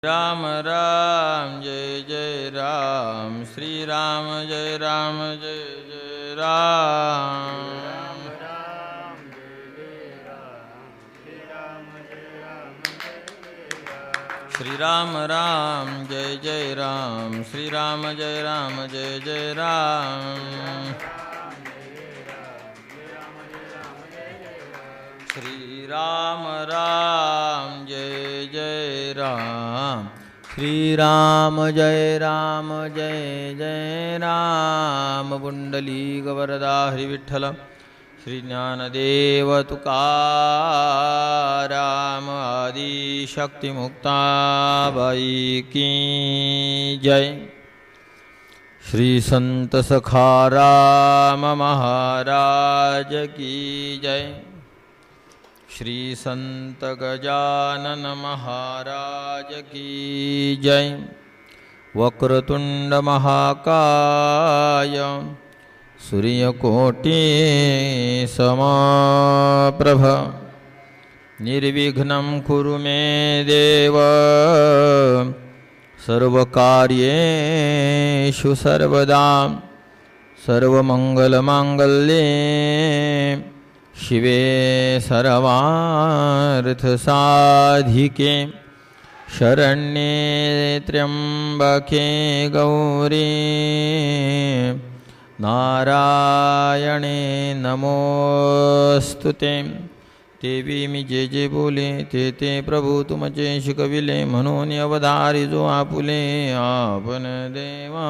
राम राम जय जय राम श्री राम जय जय राम श्री राम राम जय जय राम श्री राम जय जय राम श्री राम राम जय जय राम श्री राम जय जय राम पुंडलीक वरदा हरि विठ्ठल श्री ज्ञानदेव तुकाराम आदि शक्ति मुक्ताबाई की जय। श्री संत सखाराम महाराज की जय। श्री संत गजानन महाराज की जय। वक्रतुंड महाकाय सूर्यकोटि समप्रभ निर्विघ्नं कुरु मे देव सर्वकार्येषु सर्वदा सर्वमंगलमांगल्ये शिवे सर्वार्थसाधिके शरण्ये त्र्यंबके गौरी नारायणे नमोस्तुते। देवी मी जे जे बोले ते प्रभू तुमचे शिकविले म्हणून अवधारी जो आपुले आपण देवा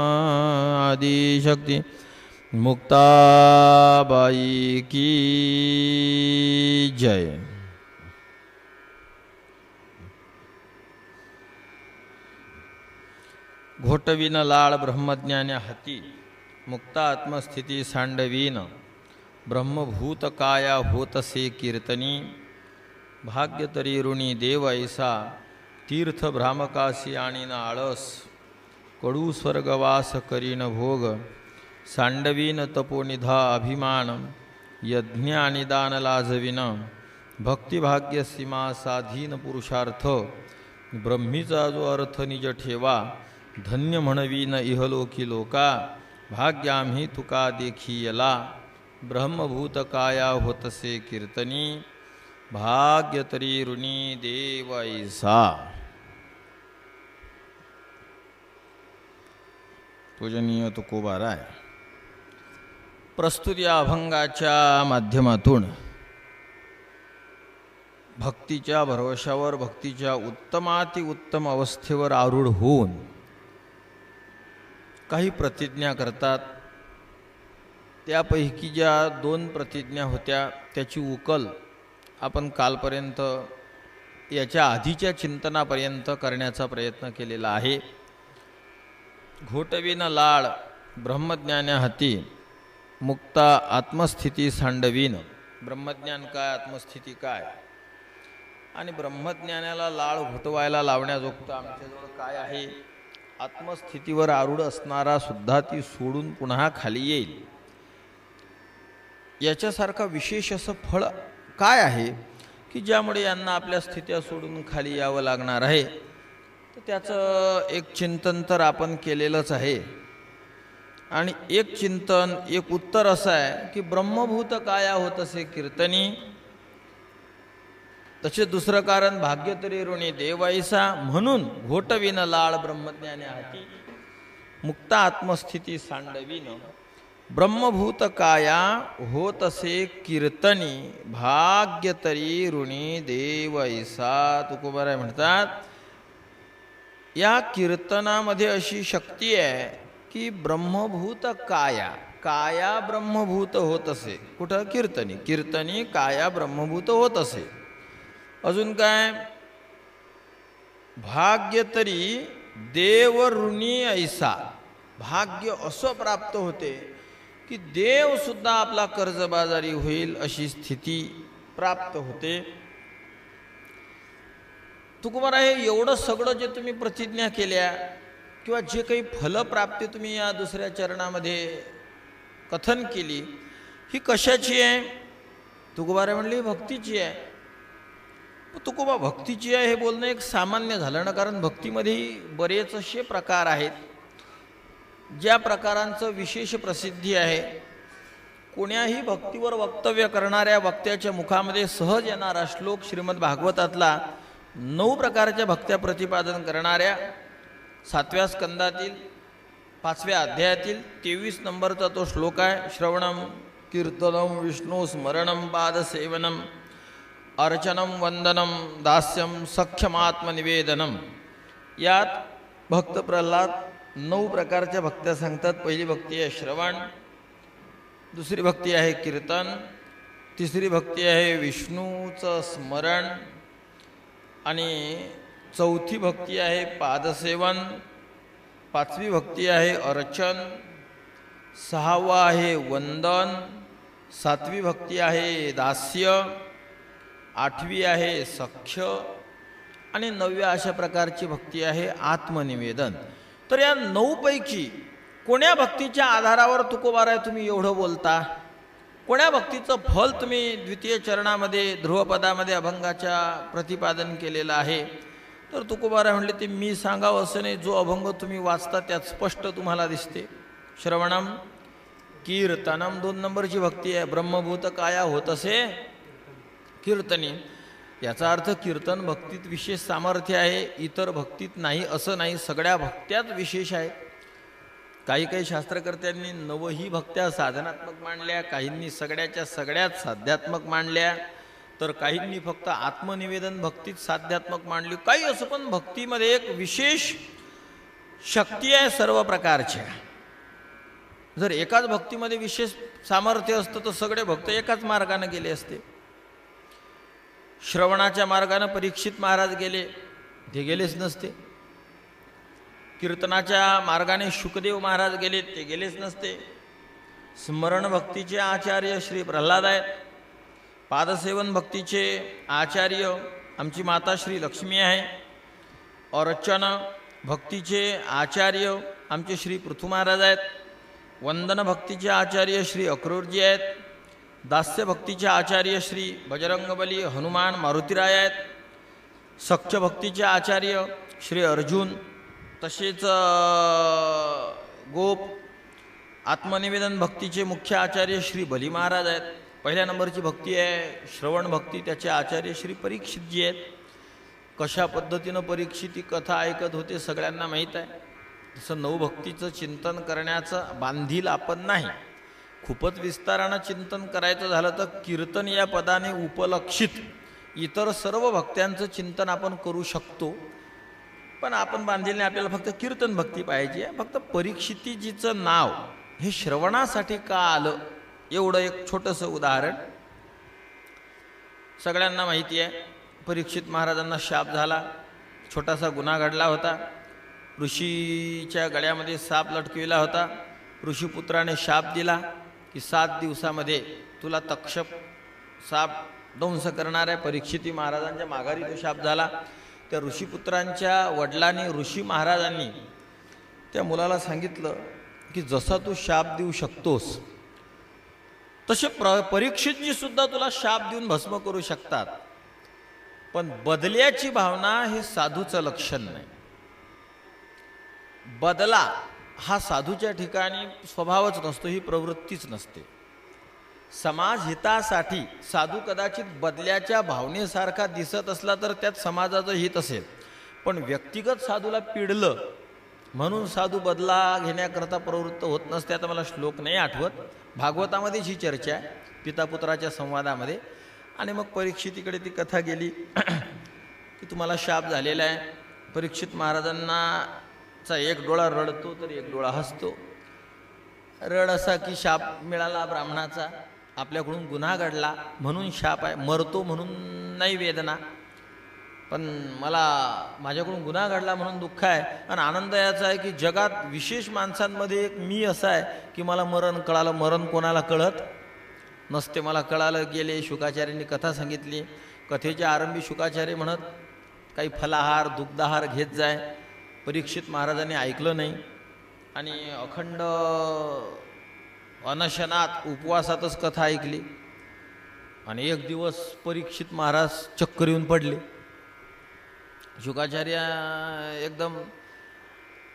आदिशक्ती मुक्ताबाई की जय। घोटविन लाळ ब्रह्मज्ञान्या हाती मुक्ता आत्मस्थिती सांडवीन ब्रह्मभूत काया होतसे कीर्तनी भाग्य तरी ऋणी देव ऐसा तीर्थ भ्रामकासी आणीन आळस कडू स्वर्गवास करीन भोग सांडवीन तपोनिधा अभिमान यज्ञ आणि दान लाजविन भक्तिभाग्य सीमा साधीन पुरुषार्थ ब्रह्मीचा जो अर्थ निज ठेवा धन्य म्हणवीन इहलोकी लोका भाग्य आम्ही तुका देखियला ब्रह्मभूत काया होतसे कीर्तनी भाग्य तरी ऋणी देव ऐसा। पूजनीय तुकोबाराय प्रस्तुत या अभंगाच्या माध्यमातून भक्तीच्या भरवशावर भक्तीच्या उत्तमाति उत्तम अवस्थेवर आरूढ होऊन काही प्रतिज्ञा करतात। त्यापैकी ज्या 2 प्रतिज्ञा होत्या त्याची उकल आपण कालपर्यंत याच्या आधीच्या चिंतनापर्यंत करण्याचा प्रयत्न केलेला आहे। घोटविन लाळ ब्रह्मज्ञान्या हाती मुक्ता आत्मस्थिती सांडवीन। ब्रह्मज्ञान काय आत्मस्थिती काय आणि ब्रह्मज्ञानाला लाळ घोटवायला लावण्याजोगतं आमच्याजवळ काय आहे। आत्मस्थितीवर आरूढ असणारा सुद्धा ती सोडून पुन्हा खाली येईल याच्यासारखा विशेष असं फळ काय आहे की ज्यामुळे यांना आपल्या स्थित्या सोडून खाली यावं लागणार आहे। तर त्याचं एक चिंतन तर आपण केलेलंच आहे आणि एक चिंतन एक उत्तर असं आहे की ब्रह्मभूत काया होतसे कीर्तनी। तसे दुसरं कारण भाग्य तरी ऋणी देवैसा म्हणून घोटविन लाळ ब्रह्मज्ञान्या हाती मुक्ता आत्मस्थिती सांडविन ब्रह्मभूत काया होतसे कीर्तनी भाग्य तरी ऋणी देवैसा। तुकोबाराय म्हणतात या कीर्तनामध्ये अशी शक्ती आहे की ब्रह्मभूत काया काया ब्रह्मभूत होत असे। कुठं कीर्तनी कीर्तनी काया ब्रह्मभूत होत असे। अजून काय भाग्य तरी देव ऋणी ऐसा भाग्य असं प्राप्त होते की देव सुद्धा आपला कर्जबाजारी होईल अशी स्थिती प्राप्त होते। तुकोबाराय हे एवढं सगळं जे तुम्ही प्रतिज्ञा केल्या किंवा जे काही फलप्राप्ती तुम्ही या दुसऱ्या चरणामध्ये कथन केली ही कशाची आहे। तुकोबाराय म्हणली भक्तीची आहे। तुकोबा भक्तीची आहे हे बोलणं एक सामान्य झालं ना, कारण भक्तीमध्ये बरेच असे प्रकार आहेत ज्या प्रकारांचं विशेष प्रसिद्धी आहे. कोण्याही भक्तीवर वक्तव्य करणाऱ्या वक्त्याच्या मुखामध्ये सहज येणारा श्लोक श्रीमद भागवतातला 9 प्रकारच्या भक्त्या प्रतिपादन करणाऱ्या 7व्या स्कंदातील 5व्या अध्यायातील 23 नंबरचा तो श्लोक आहे. श्रवणम कीर्तनम विष्णू स्मरणम पादसेवनम अर्चनम वंदनम दास्यम सख्यमात्मनिवेदनम. यात भक्त प्रल्हाद 9 प्रकारच्या भक्त्या सांगतात. पहिली भक्ती आहे श्रवण, दुसरी भक्ती आहे कीर्तन, तिसरी भक्ती आहे विष्णूचं स्मरण, आणि चौथी भक्ती आहे पादसेवन, 5वी भक्ती आहे अर्चन, 6वा आहे वंदन, 7वी भक्ती आहे दास्य, 8वी आहे सख्य, आणि 9व्या अशा प्रकारची भक्ती आहे आत्मनिवेदन. तर या 9 पैकी कोण्या भक्तीच्या आधारावर तुकोबाराय तुम्ही एवढं बोलता? कोण्या भक्तीचं फल तुम्ही द्वितीय चरणामध्ये ध्रुवपदामध्ये अभंगाच्या प्रतिपादन केलेलं आहे? तर तुकोबाराय म्हणले ते मी सांगावं असं नाही, जो अभंग तुम्ही वाचता त्यात स्पष्ट तुम्हाला दिसते. श्रवणम कीर्तनम 2 नंबरची भक्ती आहे. ब्रह्मभूत काया होत असे कीर्तनी. याचा अर्थ कीर्तन भक्तीत विशेष सामर्थ्य आहे, इतर भक्तीत नाही असं नाही, सगळ्या भक्त्यात विशेष आहे. काही शास्त्रकर्त्यांनी 9ही भक्त्या साधनात्मक मांडल्या, काहींनी सगळ्याच्या सगळ्यात साध्यात्मक मांडल्या, तर काहींनी फक्त आत्मनिवेदन भक्तीत साध्यात्मक मांडली. काही असं, पण भक्तीमध्ये एक विशेष शक्ती आहे सर्व प्रकारच्या. जर एकाच भक्तीमध्ये विशेष सामर्थ्य असतं तर सगळे भक्त एकाच मार्गाने गेले असते. श्रवणाच्या मार्गाने परीक्षित महाराज गेले, ते गेलेच नसते. कीर्तनाच्या मार्गाने शुकदेव महाराज गेले, ते गेलेच नसते. स्मरण भक्तीचे आचार्य श्री प्रल्हाद आहेत. पादसेवन भक्तीचे आचार्य आमची माता श्री लक्ष्मी आहे. अर्चन भक्तीचे आचार्य आमचे श्री पृथू महाराज आहेत. वंदन भक्तीचे आचार्य श्री अक्रूरजी आहेत. दास्य भक्तीचे आचार्य श्री बजरंगबली हनुमान मारुतीराय आहेत. सख्य भक्तीचे आचार्य श्री अर्जुन, तसेच गोप. आत्मनिवेदन भक्तीचे मुख्य आचार्य श्री बली महाराज आहेत. पहिल्या नंबरची भक्ती आहे श्रवण भक्ती, त्याचे आचार्य श्री परीक्षितजी आहेत. कशा पद्धतीनं परीक्षित ही कथा ऐकत होते सगळ्यांना माहीत आहे. तसं 9 भक्तीचं चिंतन करण्याचं बांधील आपण नाही. खूपच विस्तारानं चिंतन करायचं झालं तर कीर्तन या पदाने उपलक्षित इतर सर्व भक्त्यांचं चिंतन आपण करू शकतो, पण आपण बांधलेले आपल्याला फक्त कीर्तन भक्ती पाहिजे. फक्त परीक्षितीजीचं नाव हे श्रवणासाठी का आलं, एवढं एक छोटंसं उदाहरण. सगळ्यांना माहिती आहे परीक्षित महाराजांना शाप झाला, छोटासा गुन्हा घडला होता. ऋषीच्या गळ्यामध्ये साप लटकविला होता. ऋषीपुत्राने शाप दिला की 7 दिवसामध्ये तुला तक्षक साप दंश करणार आहे. परीक्षिती महाराजांच्या माघारी तो शाप झाला. त्या ऋषीपुत्रांच्या वडिलांनी ऋषी महाराजांनी त्या मुलाला सांगितलं की जसा तू शाप देऊ शकतोस तसे परीक्षितजी सुद्धा तुला शाप देऊन भस्म करू शकतात, पण बदल्याची भावना हे साधूचं लक्षण नाही. बदला हा साधूच्या ठिकाणी स्वभावच नसतो, ही प्रवृत्तीच नसते. समाज हितासाठी साधू कदाचित बदल्याच्या भावनेसारखा दिसत असला तर त्यात समाजाचं हित असेल, पण व्यक्तिगत साधूला पिडलं म्हणून साधू बदला घेण्याकरता प्रवृत्त होत नसते. आता मला श्लोक नाही आठवत, भागवतामध्येच ही चर्चा आहे पितापुत्राच्या संवादामध्ये. आणि मग परीक्षितीकडे ती कथा गेली की तुम्हाला शाप झालेला आहे. परीक्षित महाराजांनाचा एक डोळा रडतो तर एक डोळा हसतो. रड असा की शाप मिळाला ब्राह्मणाचा, आपल्याकडून गुन्हा घडला म्हणून शाप आहे. मरतो म्हणून नाही वेदना, पण मला माझ्याकडून गुन्हा घडला म्हणून दुःख आहे. आणि आनंद याचा आहे की जगात विशेष माणसांमध्ये एक मी असा आहे की मला मरण कळालं. मरण कोणाला कळत नसते, मला कळालं. गेले शुकाचार्यांनी कथा सांगितली. कथेच्या आरंभी शुकाचार्य म्हणत काही फलाहार दुग्धाहार घेत जाय. परीक्षित महाराजांनी ऐकलं नाही आणि अखंड अनशनात उपवासातच कथा ऐकली. आणि एक दिवस परीक्षित महाराज चक्कर येऊन पडले. शुकाचार्य एकदम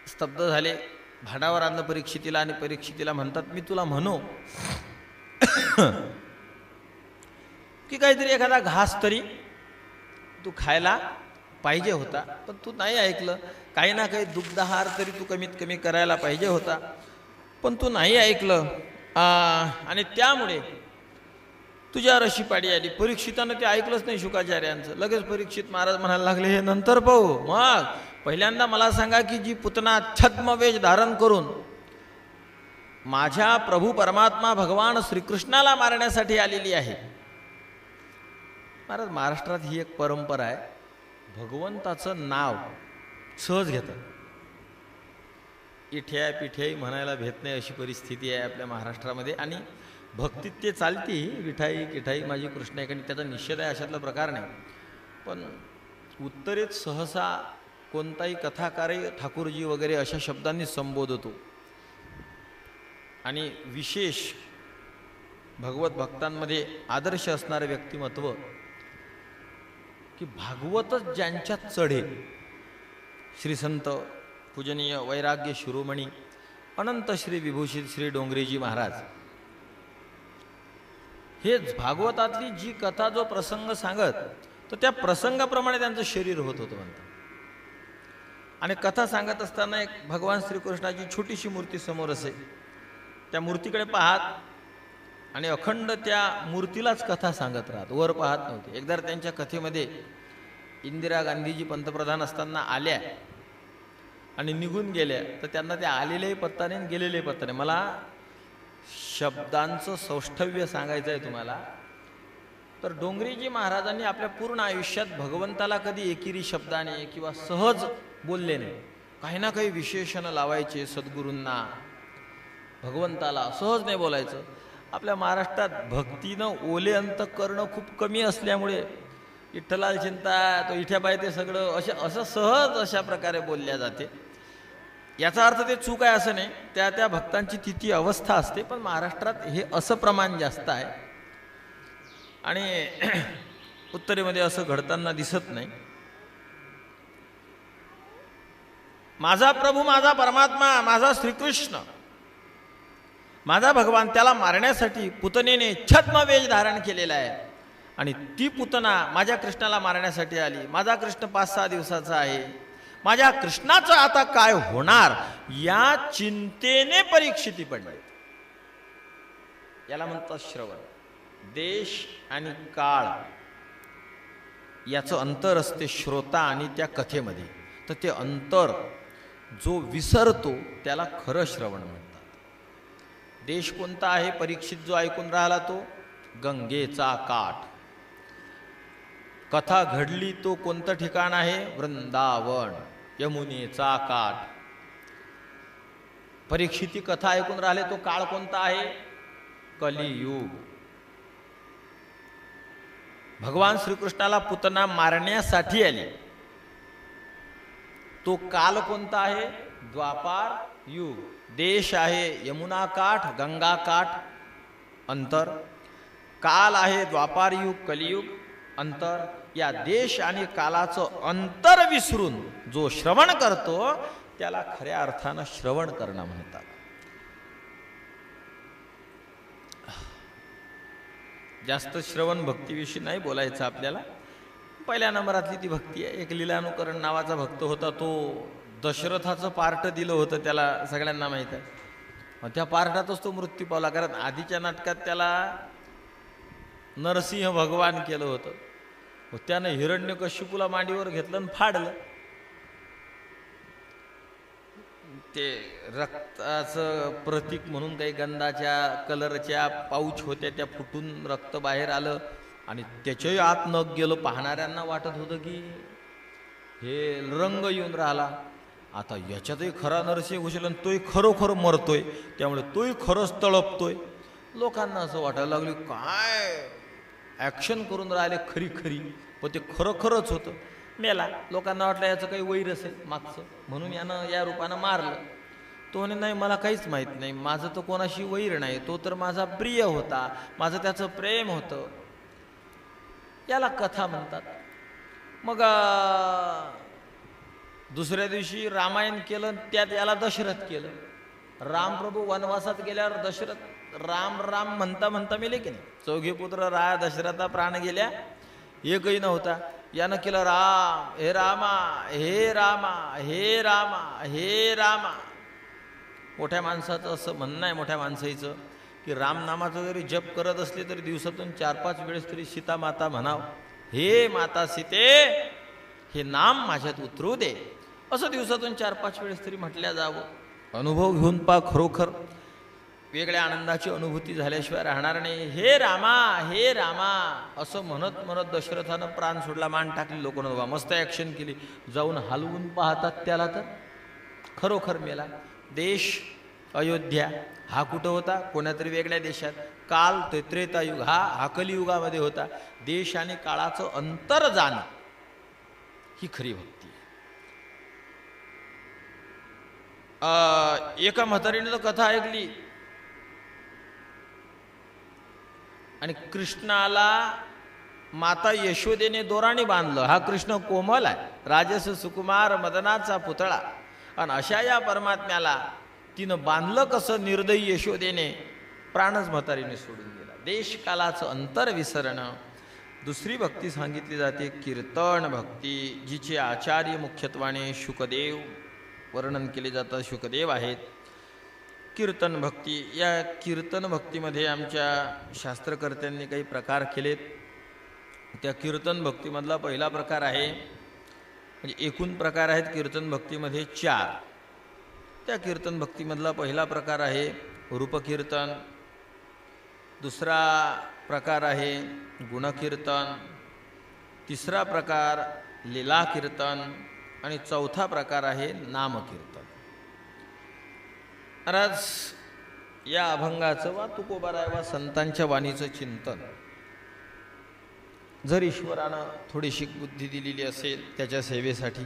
स्तब्ध झाले, भांडावर आणलं परीक्षितीला आणि परीक्षितीला म्हणतात, मी तुला म्हणू की काहीतरी एखादा घास तरी तू खायला पाहिजे होता, पण तू नाही ऐकलं. काही ना काही दुग्धाहार तरी तू कमीत कमी करायला पाहिजे होता, पण तू नाही ऐकलं. आणि त्यामुळे तुझ्यावर अशी पाडी आली. परीक्षितानं ते ऐकलंच नाही शुकाचार्यांचं. लगेच परीक्षित महाराज म्हणायला लागले, हे नंतर पाहू. मग पहिल्यांदा मला सांगा की जी पुतना छद्मवेश धारण करून माझ्या प्रभू परमात्मा भगवान श्रीकृष्णाला मारण्यासाठी आलेली आहे. महाराज, महाराष्ट्रात ही एक परंपरा आहे, भगवंताचं नाव सहज घेतात. इठ्या पिठ्याही म्हणायला भेट नाही अशी परिस्थिती आहे आपल्या महाराष्ट्रामध्ये. आणि भक्तीत ते चालती, विठाई किठाई माझी कृष्ण आहे, त्याचा निषेध आहे अशातला प्रकार नाही. पण उत्तरेत सहसा कोणताही कथाकारही ठाकूरजी वगैरे अशा शब्दांनी संबोधतो. आणि विशेष भगवत भक्तांमध्ये आदर्श असणारे व्यक्तिमत्व की भागवतच ज्यांच्यात चढे, श्री संत पूजनीय वैराग्य शिरोमणी अनंत श्री विभूषित श्री डोंगरेजी महाराज, हेच भागवतातली जी कथा जो प्रसंग सांगत, तर त्या प्रसंगाप्रमाणे त्यांचं शरीर होत होतं म्हणतात. आणि कथा सांगत असताना एक भगवान श्रीकृष्णाची छोटीशी मूर्ती समोर असे, त्या मूर्तीकडे पाहत आणि अखंड त्या मूर्तीलाच कथा सांगत राहत, वर पाहत नव्हते. एकदा त्यांच्या कथेमध्ये इंदिरा गांधीजी पंतप्रधान असताना आल्या आणि निघून गेल्या, तर त्यांना ते आलेलेही पत्ता नाही गेलेलेही पत्ता नाही. मला शब्दांचं सौष्ठव्य सांगायचं आहे तुम्हाला. तर डोंगरेजी महाराजांनी आपल्या पूर्ण आयुष्यात भगवंताला कधी एकेरी शब्दाने किंवा सहज बोलले नाही. काही ना काही विशेषण लावायचे सद्गुरूंना, भगवंताला सहज नाही बोलायचं. आपल्या महाराष्ट्रात भक्तीनं ओले अंतःकरण खूप कमी असल्यामुळे विठ्ठलाल चिंता तो इठ्यापाय ते सगळं असं सहज अशा प्रकारे बोलल्या जाते. याचा अर्थ ते चूक आहे असं नाही, त्या त्या भक्तांची ती अवस्था असते. पण महाराष्ट्रात हे असं प्रमाण जास्त आहे आणि उत्तरेमध्ये असं घडताना दिसत नाही. माझा प्रभू, माझा परमात्मा, माझा श्रीकृष्ण, माझा भगवान, त्याला मारण्यासाठी पुतनेने छद्मवेश धारण केलेला आहे. आणि ती पुतना माझ्या कृष्णाला मारण्यासाठी आली. माझा कृष्ण 5-6 दिवसाचा आहे. माझ्या कृष्णाचं आता काय होणार या चिंतेने परीक्षिती पडले. याला म्हणतात श्रवण. देश आणि काळ याचं अंतर असते श्रोता आणि त्या कथेमध्ये. तर ते अंतर जो विसरतो त्याला खरं श्रवण म्हणतात. देश कोणता आहे? परीक्षित जो ऐकून राहिला तो गंगेचा काठ. कथा घडली तो कोणतं ठिकाण आहे? वृंदावन, यमुनेचा काठ. परीक्षिती कथा ऐकून राहिले तो काळ कोणता आहे? कलियुग. भगवान श्रीकृष्णाला पुतना मारण्यासाठी आले तो काल कोणता आहे? द्वापार युग. देश आहे यमुना काठ, गंगा काठ, अंतर. काल आहे द्वापार युग, कलियुग, अंतर. या देश आणि कालाचं अंतर विसरून जो श्रवण करतो त्याला खऱ्या अर्थानं श्रवण करणं म्हणतात. जास्त श्रवण भक्तीविषयी नाही बोलायचं आपल्याला. पहिल्या नंबरातली ती भक्ती आहे. एक लीलानुकरण नावाचा भक्त होता, तो दशरथाचं पार्ट दिलं होतं त्याला, सगळ्यांना माहीत आहे. त्या पार्टातच तो मृत्यू पावला, कारण आधीच्या नाटकात त्याला नरसिंह भगवान केलं होतं. त्यानं हिरण्यकश्यपूला मांडीवर घेतलं आणि फाडलं. ते रक्ताचं प्रतीक म्हणून काही गंधाच्या कलरच्या पाऊच होत्या, त्या फुटून रक्त बाहेर आलं आणि त्याच्याही आत नख गेलं. पाहणाऱ्यांना वाटत होतं की हे रंग येऊन राहिला, आता याच्यातही खरा नरसिंह घुसला आणि तोही खरोखर मरतोय, त्यामुळे तोही खरंच तळपतोय. लोकांना असं वाटायला लागलं काय ॲक्शन करून राहिले खरी खरी, पण ते खरंच होतं. मेला. लोकांना वाटलं याचं काही वैर असेल मागचं, म्हणून यानं या रूपानं मारलं. तो म्हणे नाही, मला काहीच माहीत नाही, माझं तर कोणाशी वैर नाही, तो तर माझा प्रिय होता, माझं त्याचं प्रेम होतं. याला कथा म्हणतात. मग दुसऱ्या दिवशी रामायण केलं, त्यात याला दशरथ केलं. रामप्रभू वनवासात गेल्यावर दशरथ राम राम म्हणता म्हणता मेले की नाही. चौघे पुत्र राया दशरथा प्राण गेल्या, एकही नव्हता. यानं केलं राम हे रामा हे रामा हे रामा हे रामा. मोठ्या माणसाचं असं म्हणणं आहे, मोठ्या माणसाचं, की रामनामाचा जरी जप करत असले तरी दिवसातून 4-5 वेळेस तरी सीता माता म्हणाव, हे माता सीते हे नाम माझ्यात उतरू दे, असं दिवसातून 4-5 वेळेस तरी म्हटल्या जावं. अनुभव घेऊन पा, खरोखर वेगळ्या आनंदाची अनुभूती झाल्याशिवाय राहणार नाही. हे रामा असं म्हणत म्हणत दशरथानं प्राण सोडला, मान टाकली. लोकांना मस्त ॲक्शन केली. जाऊन हलवून पाहतात त्याला तर खरोखर मेला. देश अयोध्या हा कुठं होता? कोणत्या तरी वेगळ्या देशात. काल त्रेतायुग हा कलियुगामध्ये होता. देश आणि काळाचं अंतर जाणं ही खरी भक्ती. एका म्हातारीने तर कथा ऐकली आणि कृष्णाला माता यशोदेने दोराने बांधलं. हा कृष्ण कोमल आहे, राजस सुकुमार मदनाचा पुतळा. आणि अशा या परमात्म्याला तिनं बांधलं कसं निर्दयी यशोदेने? प्राणच म्हातारीने सोडून गेला. देश कालाचं अंतर विसरणं. दुसरी भक्ती सांगितली जाते कीर्तन भक्ती, जिचे आचार्य मुख्यत्वाने शुकदेव वर्णन केले जातं. शुकदेव आहेत. कीर्तन भक्ती, या कीर्तन भक्तीमध्ये आमच्या शास्त्रकर्त्यांनी काही प्रकार केलेत. त्या कीर्तन भक्तीमधला पहिला प्रकार आहे, म्हणजे एकूण प्रकार आहेत कीर्तन भक्तीमध्ये 4. त्या कीर्तन भक्तीमधला पहिला प्रकार आहे रूपकीर्तन, दुसरा प्रकार आहे गुणकीर्तन, तिसरा प्रकार लीला कीर्तन आणि चौथा प्रकार आहे नामकीर्तन. आज या अभंगाचं वा तुकोबाराय वा संतांच्या वाणीचं चिंतन, जर ईश्वरानं थोडीशी बुद्धी दिलेली असेल त्याच्या सेवेसाठी,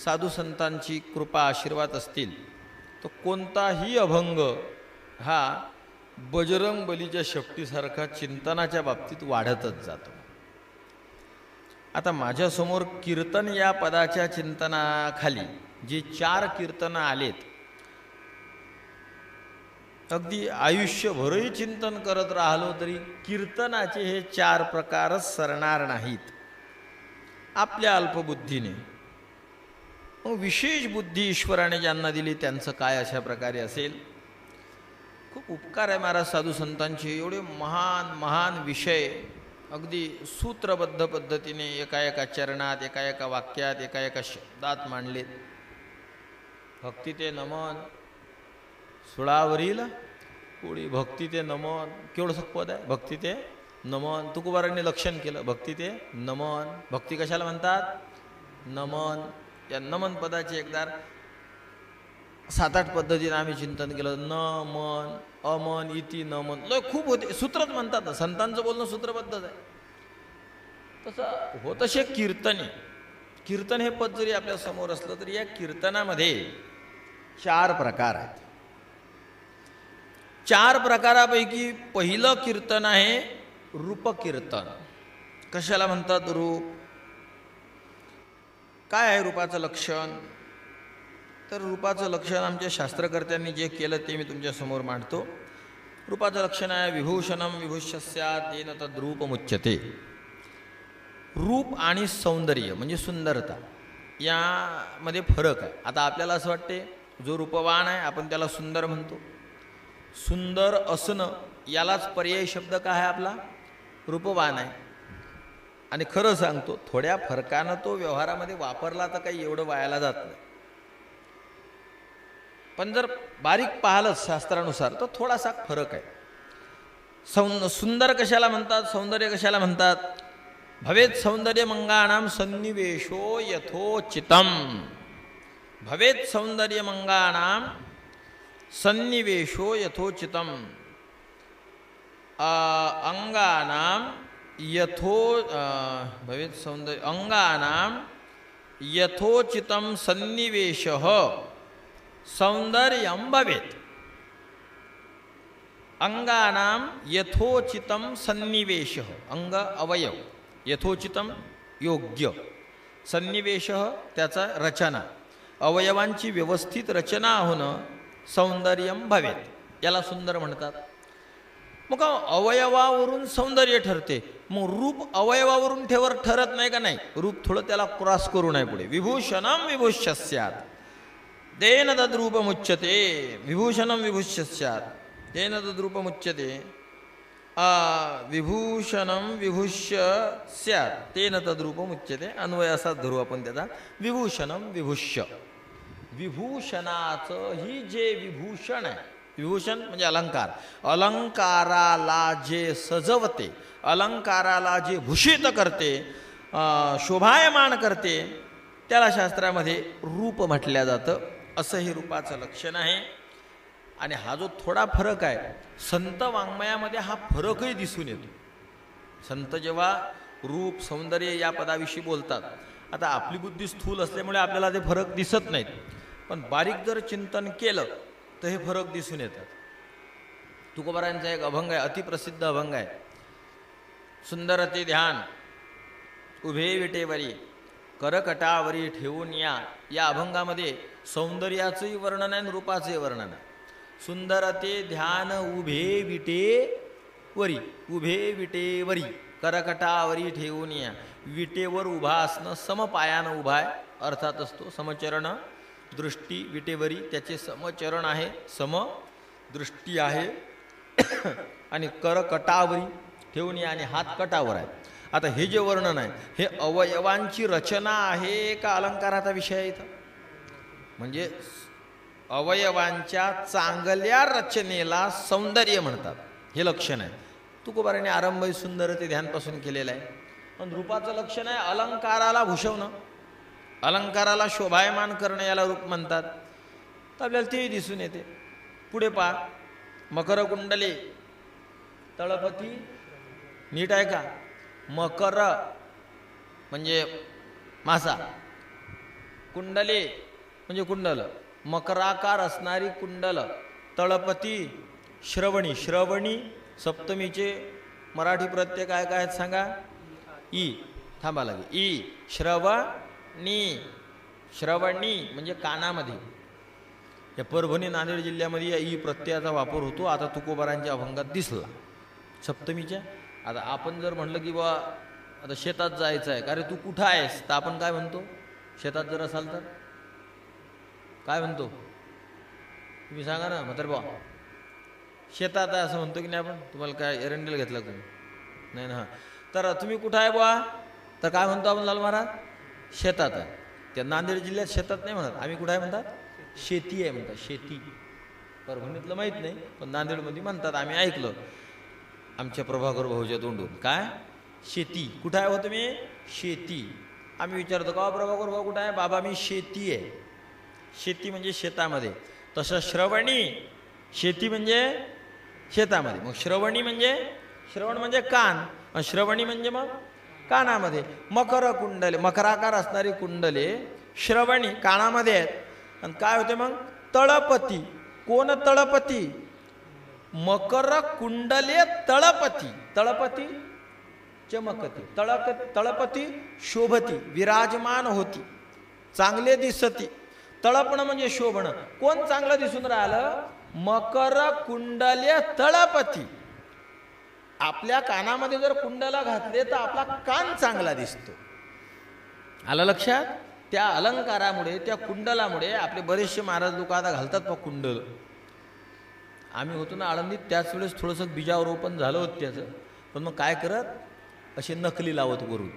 साधू संतांची कृपा आशीर्वाद असतील, तर कोणताही अभंग हा बजरंग बलीच्या शक्तीसारखा चिंतनाच्या बाबतीत वाढतच जातो. आता माझ्यासमोर कीर्तन या पदाच्या चिंतनाखाली जे 4 कीर्तनं आलेत, अगदी आयुष्यभरही चिंतन करत राहिलो तरी कीर्तनाचे हे 4 प्रकारच सरणार नाहीत आपल्या अल्पबुद्धीने. मग विशेष बुद्धी ईश्वराने ज्यांना दिली त्यांचं काय अशा प्रकारे असेल? खूप उपकार आहे महाराज साधू संतांचे. एवढे महान महान विषय अगदी सूत्रबद्ध पद्धतीने एका एका चरणात, एका एका वाक्यात, एका एका शब्दात मांडलेत. भक्ती ते नमन सुळावरील कोळी. भक्ती ते नमन केवढं पद आहे, भक्ती ते नमन. तुकोबारांनी लक्षण केलं, भक्ती ते नमन. भक्ती कशाला म्हणतात? नमन. या नमन पदाचे एकदा 7-8 पद्धतीने आम्ही चिंतन केलं. न मन अमन इति नमन लय खूप होते. सूत्रच म्हणतात, संतांचं बोलणं सूत्रबद्धच आहे. तसं होत असे कीर्तने. कीर्तन हे पद जरी आपल्या समोर असलं तरी या कीर्तनामध्ये 4 प्रकार आहेत. 4 प्रकारापैकी पहिलं कीर्तन आहे रूपकीर्तन. कशाला म्हणतात रूप? काय आहे रूपाचं लक्षण? तर रूपाचं लक्षण आमच्या शास्त्रकर्त्यांनी जे केलं ते मी तुमच्यासमोर मांडतो. रूपाचं लक्षण आहे विभूषणम विभूष्यस्यात् तेन तद्रूपमुच्यते. रूप आणि सौंदर्य म्हणजे सुंदरता यामध्ये फरक आहे. आता आपल्याला असं वाटते जो रूपवान आहे आपण त्याला सुंदर म्हणतो. सुंदर असणं यालाच पर्यायी शब्द काय आहे आपला? रूपवान आहे. आणि खरं सांगतो थोड्या फरकानं तो व्यवहारामध्ये वापरला तर काही एवढं वायाला जात नाही. पण जर बारीक पाहिलंच शास्त्रानुसार तर थोडासा फरक आहे. सुंदर कशाला म्हणतात? सौंदर्य कशाला म्हणतात? भवेत सौंदर्य मंगाणाम सन्निवेशो यथोचितम. भवेत सौंदर्य मंगाणाम सन्निवेशो यथोचितम. अंगानाम भवेत सौंदर्य अंगानाम यथोचितम सन्निवेशः सौंदर्यम भवेत. अंगानाम यथोचितम सन्निवेश, अंग अवयव, यथोचितम योग्य, सन्निवेश त्याचा रचना, अवयवांची व्यवस्थित रचना होणं सौंदर्यम भवेत, याला सुंदर म्हणतात. मग अवयवावरून सौंदर्य ठरते, मग रूप अवयवावरून ठरत नाही का? नाही, रूप थोडं त्याला क्रॉस करू नये पुढे. विभूषणम विभूष्य स्यात् तेन तद्रूपमुच्यते, विभूषणम विभूष्य स्यात् तेन तद्रूपमुच्यते, विभूषणम विभूष्य स्यात् तेन तद्रूपमुच्यते. अन्वय असाच धरू आपण त्याचा. विभूषणम विभूष्य, विभूषणाचं ही जे विभूषण आहे, विभूषण म्हणजे अलंकार, अलंकाराला जे सजवते, अलंकाराला जे भूषित करते, शोभायमान करते, त्याला शास्त्रामध्ये रूप म्हटलं जातं. असं हे रूपाचं लक्षण आहे. आणि हा जो थोडा फरक आहे, संत वाङ्मयामध्ये हा फरकही दिसून येतो. संत जेव्हा रूप सौंदर्य या पदाविषयी बोलतात, आता आपली बुद्धी स्थूल असल्यामुळे आपल्याला ते फरक दिसत नाहीत, पण बारीक जर चिंतन केलं तर हे फरक दिसून येतात. तुकोबारायांचा एक अभंग आहे, अतिप्रसिद्ध अभंग आहे, सुंदर ते ध्यान उभे विटेवरी करकटावरी ठेवून या. या अभंगामध्ये सौंदर्याचंही वर्णन आहे आणि रूपाचंही वर्णन आहे. सुंदर ते ध्यान उभे विटे वरी, उभे विटेवरी करकटावरी ठेवून या. विटेवर उभा असणं, समपायानं उभा आहे, अर्थात असतो समचरण दृष्टी. विटेवरी त्याचे समचरण आहे, समदृष्टी आहे. आणि करकटावरी ठेवून या, आणि हात कटावर आहे. आता हे जे वर्णन आहे हे अवयवांची रचना आहे का अलंकाराचा विषय आहे इथं? म्हणजे अवयवांच्या चांगल्या रचनेला सौंदर्य म्हणतात, हे लक्षण आहे. तुकोबाराने आरंभ सुंदर ते ध्यानपासून केलेलं आहे. पण रूपाचं लक्षण आहे अलंकाराला भूषवणं, अलंकाराला शोभायमान करणं, याला रूप म्हणतात. तर आपल्याला तेही दिसून येते. पुढे पहा, मकर कुंडले तळपती, नीट आहे का? मकर म्हणजे मासा, कुंडले म्हणजे कुंडल, मकराकार असणारी कुंडल, तळपती श्रवणी, श्रवणी सप्तमीचे मराठी प्रत्यय काय काय आहेत सांगा? ई, थांबा लागे, ई श्रवणी, श्रवणी म्हणजे कानामध्ये. या परभणी नांदेड जिल्ह्यामध्ये या ई प्रत्ययाचा वापर होतो. आता तुकोबारांच्या अभंगात दिसला सप्तमीच्या. आता आपण जर म्हणलं की बा आता शेतात जायचं आहे, का रे तू कुठं आहेस, तर आपण काय म्हणतो? शेतात जर असाल तर काय म्हणतो? तुम्ही सांगा ना म्हातारे बा, शेतात आहे असं म्हणतो की नाही आपण? तुम्हाला काय एरंडेल घेतला तुम्ही? नाही ना. तर तुम्ही कुठं आहे बा, तर काय म्हणतो आपण लाल महाराज? शेतात आहे. त्या नांदेड जिल्ह्यात शेतात नाही म्हणत, आम्ही कुठं आहे म्हणतात? शेती आहे म्हणतात, शेती. परभणीतलं माहीत नाही, पण नांदेडमध्ये म्हणतात, आम्ही ऐकलं आमच्या प्रभाकर भाऊच्या तोंडून. काय शेती? कुठं आहे हो तुम्ही? शेती. आम्ही विचारतो का प्रभाकर भाऊ कुठं आहे? बाबा मी शेती आहे. शेती म्हणजे शेतामध्ये. तसं श्रवणी, शेती म्हणजे शेतामध्ये. मग श्रवणी म्हणजे, श्रवण म्हणजे कान, श्रवणी म्हणजे मग कानामध्ये. मकर कुंडले, मकराकार असणारी कुंडले श्रवणी कानामध्ये आहेत. आणि काय होते मग? तळपती. कोण तळपती? मकर कुंडले तळपती. तळपती चमकती, तळपती शोभती, विराजमान होती, चांगले दिसती. तळपणं म्हणजे शोभणं. कोण चांगलं दिसून राहिलं? मकर कुंडले तळपती. आपल्या कानामध्ये जर कुंडला घातले तर आपला कान चांगला दिसतो. आलं लक्षात? त्या अलंकारामुळे, त्या कुंडलामुळे आपले बरेचसे महाराज लोक आता घालतात पण कुंडल. आम्ही होतो ना आळंदीत, त्याच वेळेस थोडंसं बीजारोपण झालं होतं त्याचं. पण मग काय करत, असे नकली लावत करून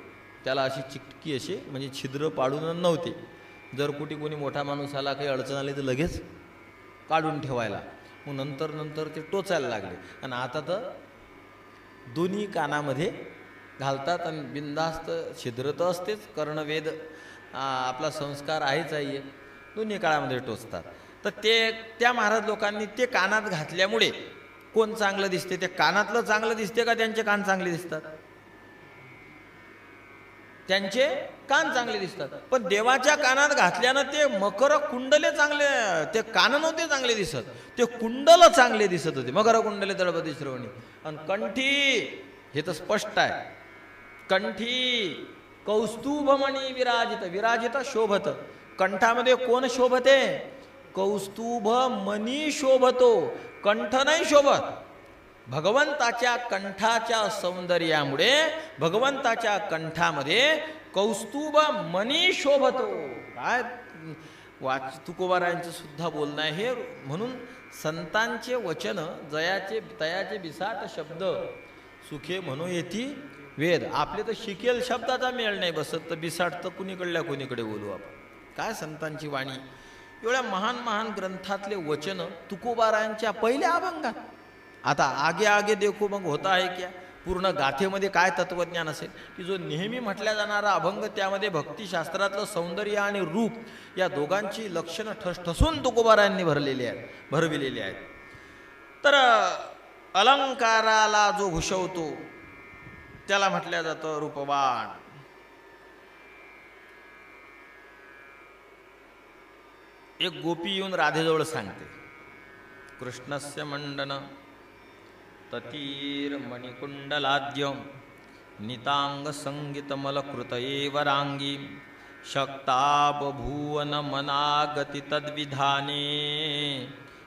त्याला अशी चिटकी असे म्हणजे छिद्र पाडून नव्हते. जर कुठे कोणी मोठा माणूस आला, काही अडचण आली तर लगेच काढून ठेवायला. मग नंतर ते टोचायला लागले. आणि आता तर दोन्ही कानामध्ये घालतात आणि बिनधास्त. छिद्र तर असतेच, कर्णवेद आपला संस्कार आहेच आहे, दोन्ही काळामध्ये टोचतात. तर ते त्या महाराज लोकांनी ते कानात घातल्यामुळे कोण चांगलं दिसते? ते कानातलं चांगलं दिसते का त्यांचे कान चांगले दिसतात? त्यांचे कान चांगले दिसतात. पण देवाच्या कानात घातल्यानं ते मकर कुंडले चांगले, ते कान नव्हते चांगले दिसत, ते कुंडल चांगले दिसत होते. मकर कुंडले दळपती श्रवणी. आणि कंठी, हे तर स्पष्ट आहे, कंठी कौस्तुभमणी विराजित. विराजित शोभत. कंठामध्ये कोण शोभते? कौस्तुभ मणी शोभतो, कंठ नाही शोभत. भगवंताच्या कंठाच्या सौंदर्यामुळे भगवंताच्या कंठामध्ये कौस्तुभ मणी शोभतो. काय तुकोबारायांचं सुद्धा बोलणं आहे हे. म्हणून संतांचे वचन जयाचे तयाचे बिसाट शब्द सुखे म्हणू येती वेद. आपले तर शिकेल शब्दाचा मेळ नाही बसत, तर बिसाट तर कुणीकडल्या कुणीकडे बोलू आपण. काय संतांची वाणी, एवढ्या महान महान ग्रंथातले वचन तुकोबारायांच्या पहिल्या अभंगात. आता आगे आगे देखो मग होता आहे क्या, पूर्ण गाथेमध्ये काय तत्वज्ञान असेल की जो नेहमी म्हटल्या जाणारा अभंग, त्यामध्ये भक्तिशास्त्रातलं सौंदर्य आणि रूप या दोघांची लक्षणं ठसठसून तुकोबारायांनी भरविलेली आहेत. तर अलंकाराला जो भूषवतो त्याला म्हटलं जातं रूपवान. एक गोपी येऊन राधेजवळ सांगते, कृष्णस्य मंडन ततीर मणिकुंडलाद्य नितांग संगीतमलकृत एव रांगी शक्ता बभूवन मनागती तद्विधाने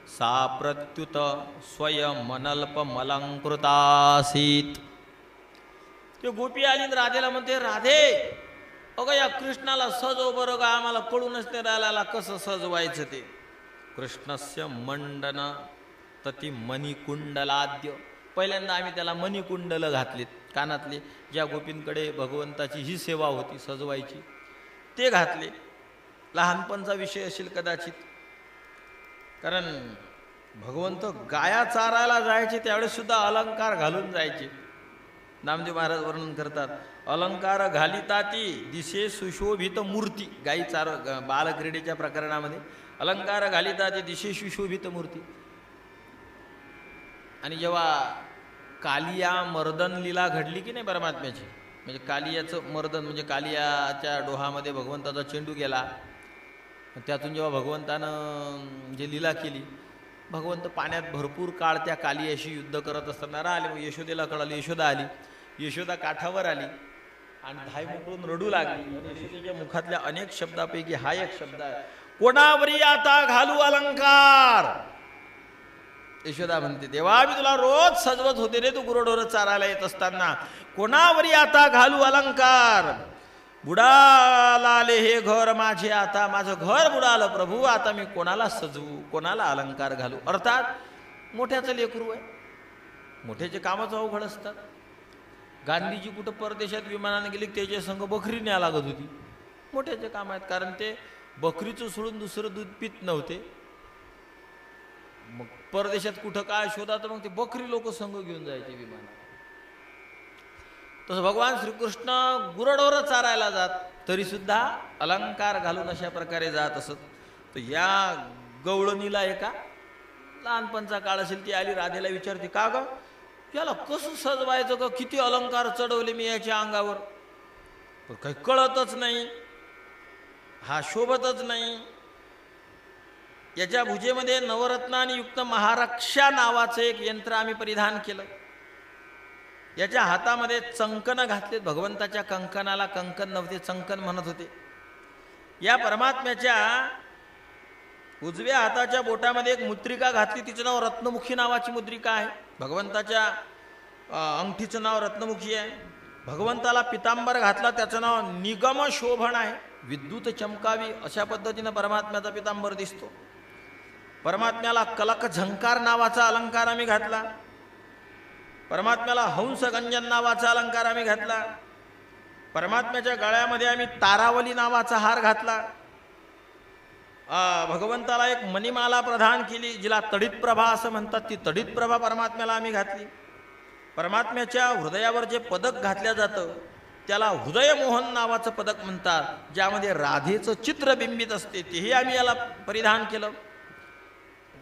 सा प्रत्युत स्वयमनल्पमलंकृतासीत. ते गोपी आली राधेला म्हणते, राधे अगं या कृष्णाला सजव बरं का, आम्हाला कळूनच नाही राहिला कसं सजवायचं ते. कृष्णस्य मंडन तती मणिकुंडलाद्य. पहिल्यांदा आम्ही त्याला मणिकुंडल घातलीत कानातले, ज्या गोपींकडे भगवंताची ही सेवा होती सजवायची, ते घातले. लहानपणचा विषय असेल कदाचित, कारण भगवंत गाया चारायला जायचे त्यावेळेस सुद्धा अलंकार घालून जायचे. नामदेव महाराज वर्णन करतात, अलंकार घालिता ती दिसे सुशोभित मूर्ती. गाई चार बालक्रीडेच्या प्रकरणामध्ये अलंकार घालिता ती दिशे सुशोभित मूर्ती. आणि जेव्हा कालिया मर्दन लीला घडली की नाही परमात्म्याची, म्हणजे कालियाचं मर्दन म्हणजे कालियाच्या डोहामध्ये भगवंताचा चेंडू गेला, त्यातून जेव्हा भगवंतानं जे लीला केली, भगवंत पाण्यात भरपूर काळ त्या कालियाशी युद्ध करत असताना राहिले. मग यशोदेला कळाली, यशोदा आली, यशोदा काठावर आली आणि धाय मोकळून रडू लागली. यशोदेच्या मुखातल्या अनेक शब्दापैकी हा एक शब्द आहे, कोणावरी आता घालू अलंकार. यशोदा म्हणते, देवा मी तुला रोज सजवत होते रे, तू गुरढोर चारायला येत असताना, कोणावरी आता घालू अलंकार. बुडाला आले हे घर माझे, आता माझं घर बुडालं प्रभू, आता मी कोणाला सजवू, कोणाला अलंकार घालू. अर्थात मोठ्याचं लेकरू आहे, मोठ्याचे कामच अवघड असतात. गांधीजी कुठं परदेशात विमानाने गेले, त्याच्या संग बकरी न्या लागत होती. मोठ्याचे काम आहेत, कारण ते बकरीचं सोडून दुसरं दूध पित नव्हते. मग परदेशात कुठं काय शोधा, तर मग ते बकरी लोक संघ घेऊन जायचे विमानात. तसं भगवान श्रीकृष्ण गुरढोर चारायला जात, तरी सुद्धा अलंकार घालून अशा प्रकारे जात असत. तर या गवळणीला एका लहानपणचा काळ असेल, ती आली राधेला विचारते, का ग याला कसं सजवायचं ग, किती अलंकार चढवले मी याच्या अंगावर, पण काही कळतच नाही, हा शोभतच नाही. याच्या भुजेमध्ये नवरत्नाने युक्त महारक्षा नावाचं एक यंत्र आम्ही परिधान केलं. याच्या हातामध्ये चंकन घातले, भगवंताच्या कंकणाला कंकण नव्हते, चंकन म्हणत होते. या परमात्म्याच्या उजव्या हाताच्या बोटामध्ये एक मुद्रिका घातली, तिचं नाव रत्नमुखी नावाची मुद्रिका आहे. भगवंताच्या अंगठीचं नाव रत्नमुखी आहे. भगवंताला पितांबर घातला, त्याचं नाव निगम शोभन आहे, विद्युत चमकावी अशा पद्धतीनं परमात्म्याचा पितांबर दिसतो. परमात्म्याला कलक झंकार नावाचा अलंकार आम्ही घातला. परमात्म्याला हंस गंजन नावाचा अलंकार आम्ही घातला. परमात्म्याच्या गळ्यामध्ये आम्ही तारावली नावाचा हार घातला. भगवंताला एक मणिमाला प्रदान केली, जिला तडित प्रभा असं म्हणतात, ती तडित प्रभा परमात्म्याला आम्ही घातली. परमात्म्याच्या हृदयावर जे पदक घातलं जातं त्याला हृदयमोहन नावाचं पदक म्हणतात, ज्यामध्ये राधेचं चित्र बिंबित असते, तेही आम्ही याला परिधान केलं.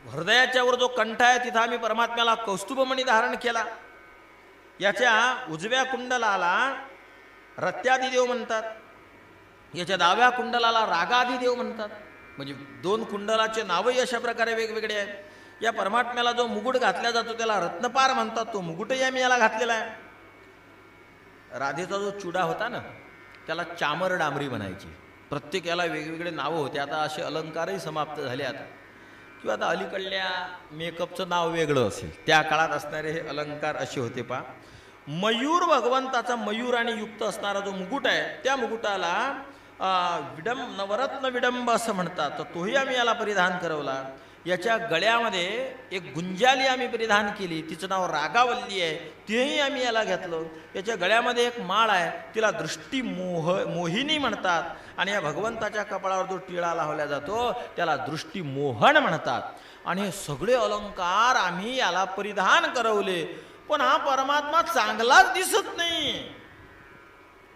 हृदयाच्या वर जो कंठ आहे तिथं आम्ही परमात्म्याला कौस्तुभमणी धारण केला. याच्या उजव्या कुंडलाला रत्यादिदेव म्हणतात, याच्या डाव्या कुंडलाला रागादिदेव म्हणतात. म्हणजे दोन कुंडलाचे नावही अशा प्रकारे वेगवेगळे आहेत. या परमात्म्याला जो मुकुट घातला जातो त्याला रत्नपार म्हणतात. तो मुकुटही आम्ही याला घातलेला आहे. राधेचा जो चुडा होता ना त्याला चामर डांबरी म्हणायची. प्रत्येक याला वेगवेगळे नावं होते. आता असे अलंकारही समाप्त झाले आता, किंवा आता अलीकडल्या मेकअपचं नाव वेगळं असेल. त्या काळात असणारे हे अलंकार असे होते. पा मयूर, भगवंताचा मयूर आणि युक्त असणारा जो मुकुट आहे त्या मुकुटाला नवरत्न विडंब असं म्हणतात. तर तोही आम्ही याला परिधान करवला. याच्या गळ्यामध्ये एक गुंजाली आम्ही परिधान केली, तिचं नाव रागावल्ली आहे, तेही आम्ही याला घेतलं. याच्या गळ्यामध्ये एक माळ आहे, तिला दृष्टी मोहिनी म्हणतात. आणि या भगवंताच्या कपाळावर जो टिळा लावला जातो त्याला दृष्टी मोहन म्हणतात. आणि हे सगळे अलंकार आम्ही याला परिधान करवले. पण हा परमात्मा चांगलाच दिसत नाही.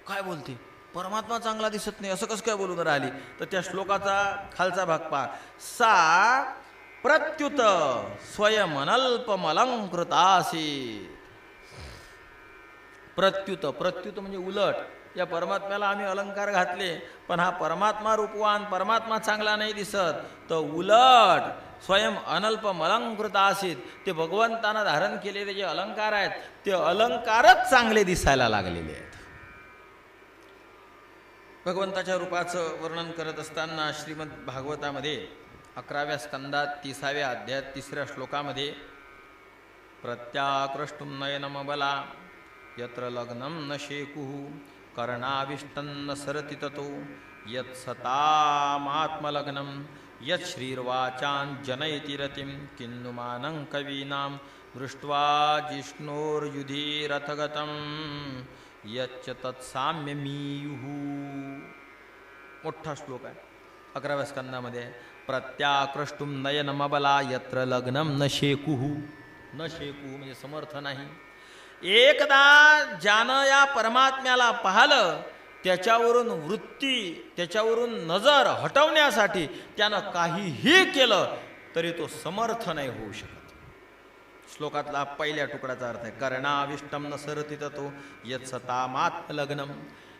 काय बोलते, परमात्मा चांगला दिसत नाही असं कसं काय बोलून राहिली? तर त्या श्लोकाचा खालचा भाग पहा. सा प्रत्युत स्वयमनल्पमलंकृतासी. प्रत्युत, प्रत्युत म्हणजे उलट. या परमात्म्याला आम्ही अलंकार घातले पण हा परमात्मा रूपवान, परमात्मा चांगला नाही दिसत. तर उलट स्वयं अनल्पमलंकृत आसीत, ते भगवंतानं धारण केलेले जे अलंकार आहेत ते अलंकारच चांगले दिसायला लागलेले आहेत. भगवंताच्या रूपाचं वर्णन करत असताना श्रीमद भागवतामध्ये 11व्या स्कंदात 30व्या अध्यायात 3ऱ्या श्लोकामध्ये प्रत्याकृष्टुम नयनमबला यत्र लग्नम न शेकुः कर्णाविष्टन्न सरति ततो यत्सतामात्मलग्नं यत् श्रीर्वाचाञ्जनयति रतिं किन्नुमानं कवीनां दृष्ट्वा जिष्णोर्युधिरथगतं यच्च तत्साम्यमीयुः. मोठा श्लोक आहे 11व्या स्कंदामध्ये. प्रत्याकृष्टुम नयनमबला यत्र लग्नम न शेकुः. न शेकुः म्हणजे समर्थ नाही. एकदा ज्यानं या परमात्म्याला पाहिलं त्याच्यावरून वृत्ती, त्याच्यावरून नजर हटवण्यासाठी त्यानं काहीही केलं तरी तो समर्थ नाही होऊ शकत. श्लोकातला पहिल्या तुकड्याचा अर्थ आहे कर्णाविष्टम न सरति ततो यत्सतामात्मलग्नम.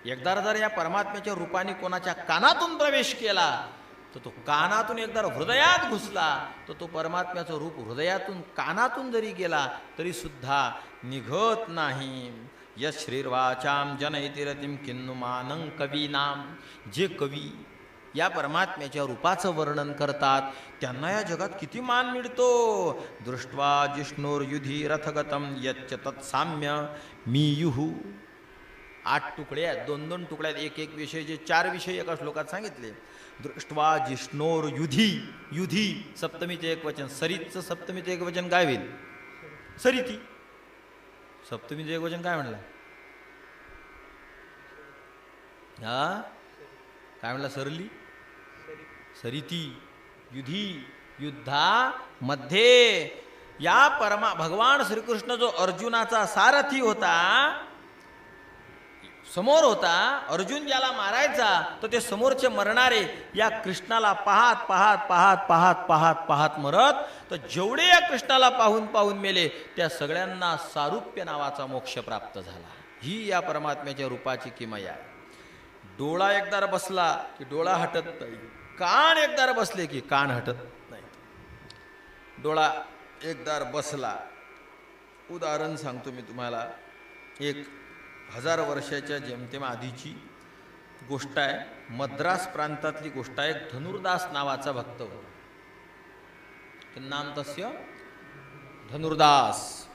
एकदा जर या परमात्म्याच्या रूपाने कोणाच्या कानातून प्रवेश केला तर तो कानातून एकदा हृदयात घुसला तर तो परमात्म्याचं रूप हृदयातून कानातून जरी गेला तरी सुद्धा निघत नाही. यत् श्रीर्वाचाम जनयति रतिं किन्नुमानं कवीनाम. जे कवी या परमात्म्याच्या रूपाचं वर्णन करतात त्यांना या जगात किती मान मिळतो. दृष्ट्वा जिष्णोर्युधी रथगतम यच्च तत्साम्य मीयुः. 8 तुकडे आहेत, 2-2 तुकड्यात एक एक विषय, जे 4 विषय एका श्लोकात सांगितले. दृष्ट्वा जिष्णोर्युधी, युधी सप्तमीचे एक वचन, सरितचं सप्तमीचं एक वचन काय होईल? सरिती. सप्तमीचं एक वचन काय म्हणलं? हा काय म्हणला? सरली, सरिती, युधी, युद्धा मध्ये. या भगवान श्रीकृष्ण जो अर्जुनाचा सारथी होता, समोर होता, अर्जुन ज्याला मारायचा तर ते समोरचे मरणारे या कृष्णाला पाहत पाहत पाहत पाहत पाहत पाहत मरत. तर जेवढे या कृष्णाला पाहून पाहून मेले त्या सगळ्यांना सारूप्य नावाचा मोक्ष प्राप्त झाला. ही या परमात्म्याच्या रूपाची किमया आहे. डोळा एकदा बसला की डोळा हटत नाही, कान एकदा बसले की कान हटत नाही. डोळा एकदा बसला, उदाहरण सांगतो मी तुम्हाला. 1000 वर्षाच्या जेमतेम आधीची गोष्ट आहे. मद्रास प्रांतातली गोष्ट आहे. धनुर्दास नावाचा भक्त होता. नाम तस्य धनुर्दास.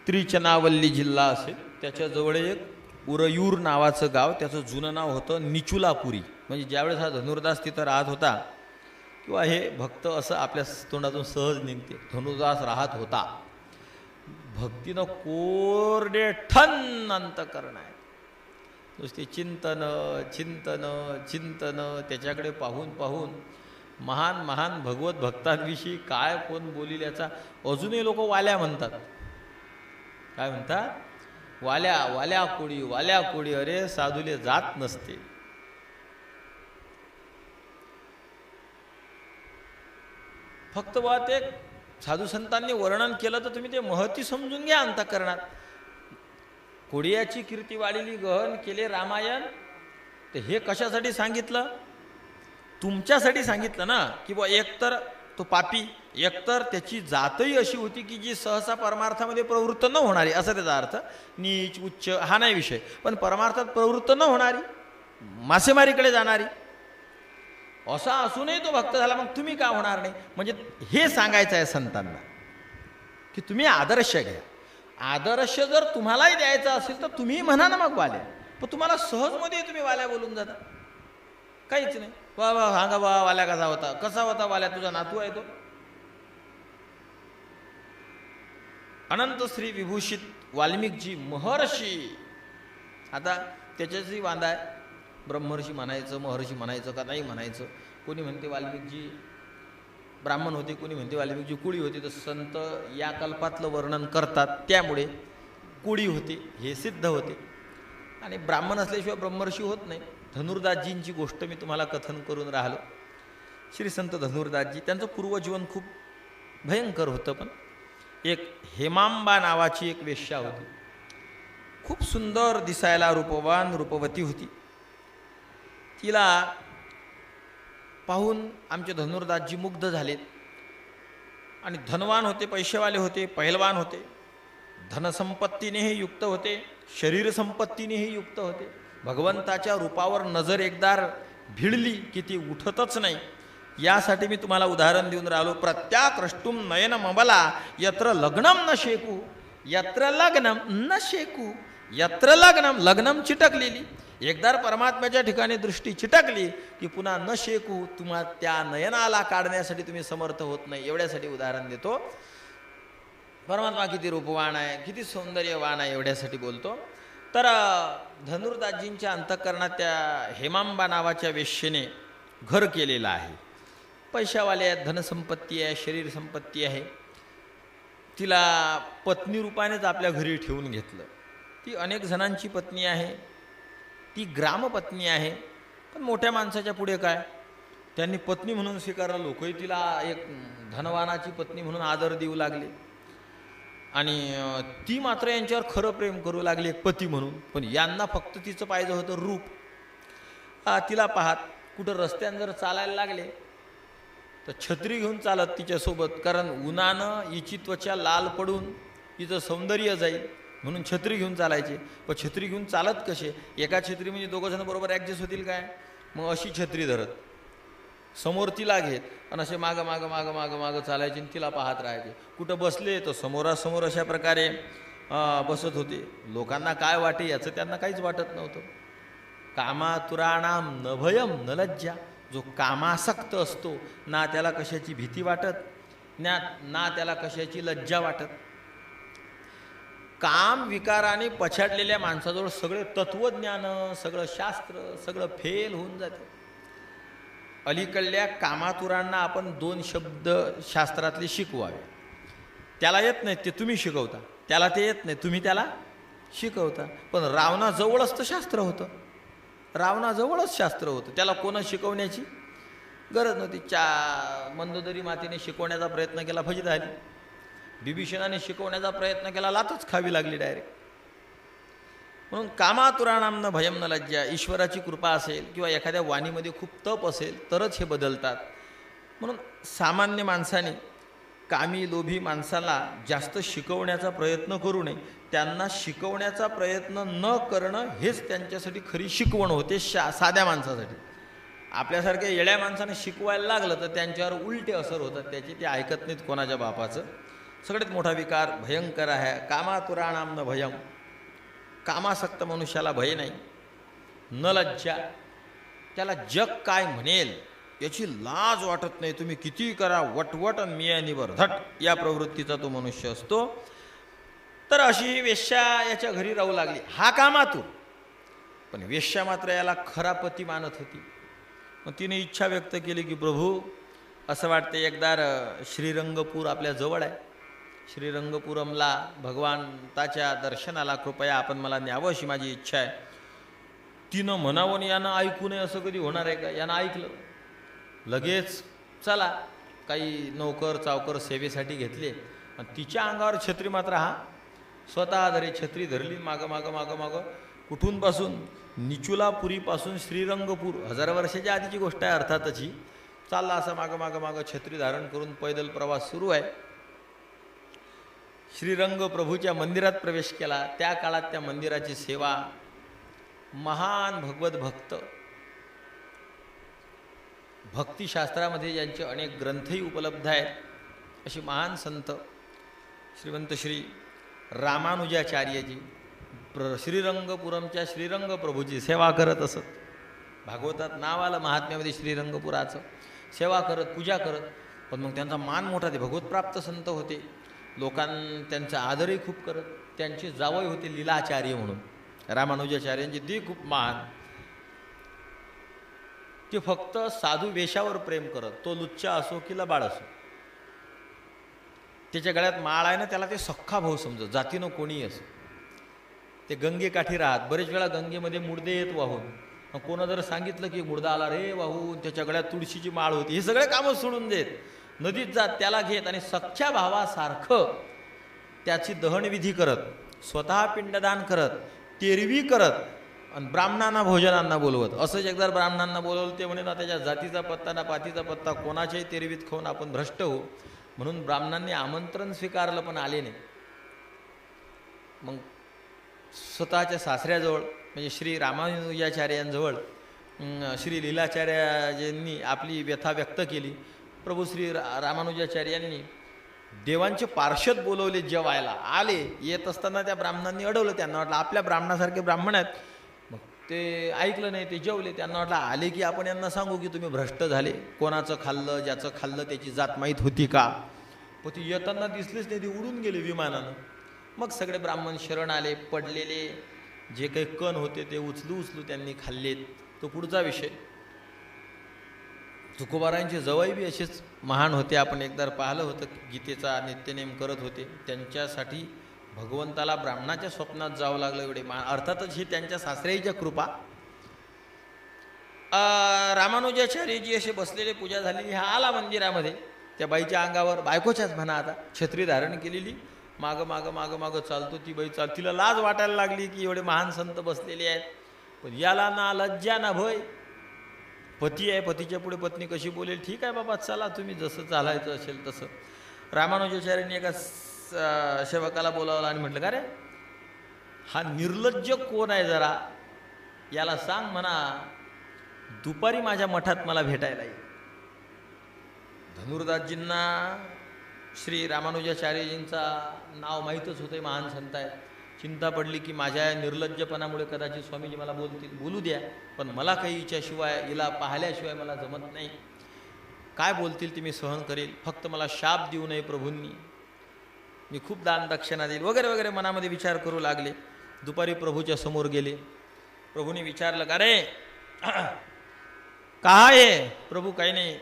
त्रिचनावल्ली जिल्हा असेल त्याच्याजवळ एक उरयूर नावाचं गाव, त्याचं जुनं नाव होतं निचुलापुरी. म्हणजे ज्यावेळेस हा धनुर्दास तिथं राहत होता किंवा हे भक्त असं आपल्या तोंडातून सहज निघते, धनुर्दास राहत होता. भक्तीनं कोरडे ठन अंतकरण आहे. नुसते चिंतन चिंतन चिंतन. त्याच्याकडे पाहून पाहून महान महान भगवत भक्तांविषयी काय कोण बोलील याचा अजूनही लोक वाल्या म्हणतात. काय म्हणतात? वाल्या वाल्या कोडी, वाल्या कोडी. अरे साधूले जात नसते. फक्त बा ते साधू संतांनी वर्णन केलं तर तुम्ही ते महती समजून घ्या अंतःकरणात. कोडियाची कीर्ती वाढिली गहन केले रामायण. तर हे कशासाठी सांगितलं? तुमच्यासाठी सांगितलं ना, की बुवा एकतर तो पापी, एकतर त्याची जातही अशी होती की जी सहसा परमार्थामध्ये प्रवृत्त न होणारी, असं त्याचा अर्थ. नीच उच्च हा नाही विषय, पण परमार्थात प्रवृत्त न होणारी, मासेमारीकडे जाणारी, असा असूनही तो भक्त झाला. मग तुम्ही का होणार नाही? म्हणजे हे सांगायचं आहे संतांना की तुम्ही आदर्श घ्या. आदर्श जर तुम्हालाही द्यायचा असेल तर तुम्ही म्हणा ना मग वाल्या. पण तुम्हाला सहजमध्ये तुम्ही वाल्या बोलून जाता, काहीच नाही. वा वा सांगा वा वाल्या कसा होता, कसा होता वाल्या, तुझा नातू आहे तो. अनंत श्री विभूषित वाल्मिकजी महर्षी. आता त्याच्याची वांदा आहे, ब्रह्मर्षी म्हणायचं महर्षी म्हणायचं का नाही म्हणायचं. कोणी म्हणते वाल्मिकजी ब्राह्मण होते, कोणी म्हणते वाल्मिकजी कुळी होते. तर संत या कल्पातलं वर्णन करतात, त्यामुळे कुळी होते हे सिद्ध होते. आणि ब्राह्मण असल्याशिवाय ब्रह्मर्षी होत नाही. धनुर्दासजींची गोष्ट मी तुम्हाला कथन करून राहिलो. श्री संत धनुर्दासजी, त्यांचं पूर्वजीवन खूप भयंकर होतं. पण एक हेमांबा नावाची एक वेश्या होती, खूप सुंदर दिसायला, रूपवान रूपवती होती. तिला पाहून आमचे धनुर्दासजी मुग्ध झालेत. आणि धनवान होते, पैसेवाले होते, पहिलवान होते, धनसंपत्तीनेही युक्त होते, शरीर संपत्तीनेही युक्त होते. भगवंताच्या रूपावर नजर एकदा भिडली की ती उठतच नाही. यासाठी मी तुम्हाला उदाहरण देऊन राहिलो. प्रत्याकृष्टुम नयन मबला यत्र लग्नम न शेकू, यत्र लग्नम न शेकू, यत्र लग्नम, लग्नम चिटकलेली. एकदा परमात्म्याच्या ठिकाणी दृष्टी चिटकली की पुन्हा न शेकू, तुम्हा त्या नयनाला काढण्यासाठी तुम्ही समर्थ होत नाही. एवढ्यासाठी उदाहरण देतो. परमात्मा किती रूपवान आहे, किती सौंदर्यवान आहे, एवढ्यासाठी बोलतो. तर धनुर्दासजींच्या अंतःकरणात त्या हेमांबा नावाच्या वेश्येने घर केलेलं आहे. पैशावाले आहेत, धनसंपत्ती आहे, शरीर संपत्ती आहे. तिला पत्नी रूपानेच आपल्या घरी ठेवून घेतलं. ती अनेक जणांची पत्नी आहे, ती ग्रामपत्नी आहे. पण मोठ्या माणसाच्या पुढे काय, त्यांनी पत्नी म्हणून स्वीकारलं. लोकही तिला एक धनवानाची पत्नी म्हणून आदर देऊ लागले. आणि ती मात्र यांच्यावर खरं प्रेम करू लागली एक पती म्हणून. पण यांना फक्त तिचं पाहिजे होतं रूप. तिला पाहात कुठं रस्त्यानं जर चालायला लागले तर छत्री घेऊन चालत तिच्यासोबत, कारण उन्हानं हिची त्वचा लाल पडून हिचं सौंदर्य जाईल म्हणून छत्री घेऊन चालायचे. पण छत्री घेऊन चालत कसे, एका छत्री म्हणजे दोघं जण बरोबर ॲडजस्ट होतील काय. मग अशी छत्री धरत समोर तिला घेत आणि असे मागं मागं मागं मागं मागं चालायचे आणि तिला पाहत राहायचे. कुठं बसले तर समोरासमोर अशा प्रकारे बसत होते. लोकांना काय वाटे याचं त्यांना काहीच वाटत नव्हतं. कामातुराणाम न भयम न लज्जा. जो कामासक्त असतो ना त्याला कशाची भीती वाटत, ना त्याला कशाची लज्जा वाटत. काम विकाराने पछाडलेल्या माणसाजवळ सगळे तत्वज्ञान, सगळं शास्त्र, सगळं फेल होऊन जाते. अलीकडल्या कामातुरांना आपण 2 शब्द शास्त्रातले शिकवावे. त्याला येत नाहीत ते तुम्ही शिकवता, त्याला ते येत नाही तुम्ही त्याला शिकवता. पण रावणाजवळच तर शास्त्र होतं, रावणाजवळच शास्त्र होतं, त्याला कोणा शिकवण्याची गरज नव्हती. मंदोदरी मातेने शिकवण्याचा प्रयत्न केला, फजित झाली. बिभीषणाने शिकवण्याचा प्रयत्न केला, लातच खावी लागली डायरेक्ट. म्हणून कामातुराणाम न भयम न लज्जा. ईश्वराची कृपा असेल किंवा एखाद्या वाणीमध्ये खूप तप असेल तरच हे बदलतात. म्हणून सामान्य माणसाने कामी लोभी माणसाला जास्त शिकवण्याचा प्रयत्न करू नये. त्यांना शिकवण्याचा प्रयत्न न करणं हेच त्यांच्यासाठी खरी शिकवण होते, साध्या माणसासाठी. आपल्यासारख्या येड्या माणसाने शिकवायला लागलं तर त्यांच्यावर उलटे असर होतात त्याचे, ते ऐकत नाहीत कोणाच्या बापाचं. सगळ्यात मोठा विकार भयंकर आहे कामातुराणाम न भयम. कामासक्त मनुष्याला भय नाही. न लज्जा, त्याला जग काय म्हणेल याची लाज वाटत नाही. तुम्ही किती करा वटवट आणि मियानीवर धट या प्रवृत्तीचा तो मनुष्य असतो. तर अशी वेश्या याच्या घरी राहू लागली. हा कामातूर, पण वेश्या मात्र याला खरा पती मानत होती. मग तिने इच्छा व्यक्त केली की प्रभू, असं वाटते एकदा श्रीरंगपूर आपल्या जवळ आहे, श्रीरंगपुरमला भगवंताच्या दर्शनाला कृपया आपण मला न्यावं अशी माझी इच्छा आहे. तिनं म्हणावं यानं ऐकू नये असं कधी होणार आहे का. यानं ऐकलं लगेच. चला, काही नोकर चावकर सेवेसाठी घेतले आणि तिच्या अंगावर छत्री मात्र हा स्वतः जरी छत्री धरली मागं मागं मागं मागं कुठून पासून निचुलापुरीपासून श्रीरंगपूर 1000 वर्षाच्या आधीची गोष्ट आहे अर्थातच ही. चालला असा मागं मागं मागं छत्री धारण करून पैदल प्रवास सुरू आहे. श्रीरंग प्रभूच्या मंदिरात प्रवेश केला. त्या काळात त्या मंदिराची सेवा महान भगवत भक्त भक्तिशास्त्रामध्ये ज्यांचे अनेक ग्रंथही उपलब्ध आहेत अशी महान संत श्रीमंत श्री रामानुजाचार्यजी श्रीरंगपुरमच्या श्रीरंग प्रभूची सेवा करत असत. भागवतात नाव आलं महात्म्यामध्ये श्रीरंगपुराचं. सेवा करत पूजा करत. पण मग त्यांचा मान मोठा, ते भगवतप्राप्त संत होते. त्यांचा आदरही खूप करत. त्यांचे जावई होते लीलाचार्य म्हणून रामानुजाचार्यांची, ती खूप महान. ते फक्त साधू वेशावर प्रेम करत. तो लुच्चा असो की लबाड असो. त्याच्या गळ्यात माळ आहे ना, त्याला ते सख्खा भाऊ समजत, जातीनं कोणीही असो. ते गंगेकाठी राहत. बरेच वेळा गंगेमध्ये मुडदे येत वाहून. कोणा जर सांगितलं की मुडदा आला रे वाहून, त्याच्या गळ्यात तुळशीची माळ होती, हे सगळे कामं सोडून देत. नदीत जात, त्याला घेत आणि सख्ख्या भावासारखं त्याची दहनविधी करत, स्वतः पिंडदान करत, तेरवी करत आणि ब्राह्मणांना भोजनांना बोलवत. असंच एकदा ब्राह्मणांना बोलवलं. ते म्हणे ना त्याच्या जातीचा पत्ता ना पातीचा पत्ता, कोणाच्याही तेरवीत खाऊन आपण भ्रष्ट होऊ. म्हणून ब्राह्मणांनी आमंत्रण स्वीकारलं पण आले नाही. मग स्वतःच्या सासऱ्याजवळ म्हणजे श्री रामानुजाचार्यांजवळ श्री लीलाचार्यांनी आपली व्यथा व्यक्त केली. प्रभू श्री रामानुजाचार्यांनी देवांचे पार्षद बोलवले जेवायला. आले. येत असताना त्या ब्राह्मणांनी अडवलं. त्यांना वाटलं आपल्या ब्राह्मणासारखे ब्राह्मण आहेत. मग ते ऐकलं नाही, ते जेवले. त्यांना वाटलं आले की आपण यांना सांगू की तुम्ही भ्रष्ट झाले. कोणाचं खाल्लं, ज्याचं खाल्लं त्याची जात माहीत होती का. पण ती येताना दिसलीच नाही, ती उडून गेले विमानानं. मग सगळे ब्राह्मण शरण आले. पडलेले जे काही कण होते ते उचलू त्यांनी खाल्लेत. तो पुढचा विषय. तुकोबारायांचे जवळ बी असेच महान होते. आपण एकदा पाहिलं होतं. गीतेचा नित्यनेम करत होते. त्यांच्यासाठी भगवंताला ब्राह्मणाच्या स्वप्नात जावं लागलं एवढे महान. अर्थातच ही त्यांच्या सासऱ्याच्या कृपा. रामानुजाचार्यजी असे बसलेले, पूजा झालेली. हा आला मंदिरामध्ये. त्या बाईच्या अंगावर, बायकोच्याच म्हणा आता, छत्री धारण केलेली. मागं मागं मागं मागं चालतो. ती बाई तिला लाज वाटायला लागली की एवढे महान संत बसलेले आहेत. पण याला ना लज्जा ना भय. पती आहे, पतीच्या पुढे पत्नी कशी बोलेल. ठीक आहे बाबा, चला तुम्ही जसं चालायचं असेल तसं. रामानुजाचार्यांनी एका सेवकाला बोलावलं आणि म्हटलं का रे, हा निर्लज्ज कोण आहे, जरा याला सांग म्हणा दुपारी माझ्या मठात मला भेटायला येईल. धनुर्दासजींना श्री रामानुजाचार्यजींचा नाव माहीतच होते, महान संत आहेत. चिंता पडली की माझ्या निर्लज्जपणामुळे कदाचित स्वामीजी मला बोलू द्या, पण मला काही हिच्याशिवाय, हिला पाहिल्याशिवाय मला जमत नाही. काय बोलतील ते मी सहन करेल, फक्त मला शाप देऊ नये प्रभूंनी. मी खूप दान दक्षिणा देईल वगैरे वगैरे मनामध्ये विचार करू लागले. दुपारी प्रभूच्या समोर गेले. प्रभूंनी विचारलं का रे काय आहे. प्रभू काही नाही,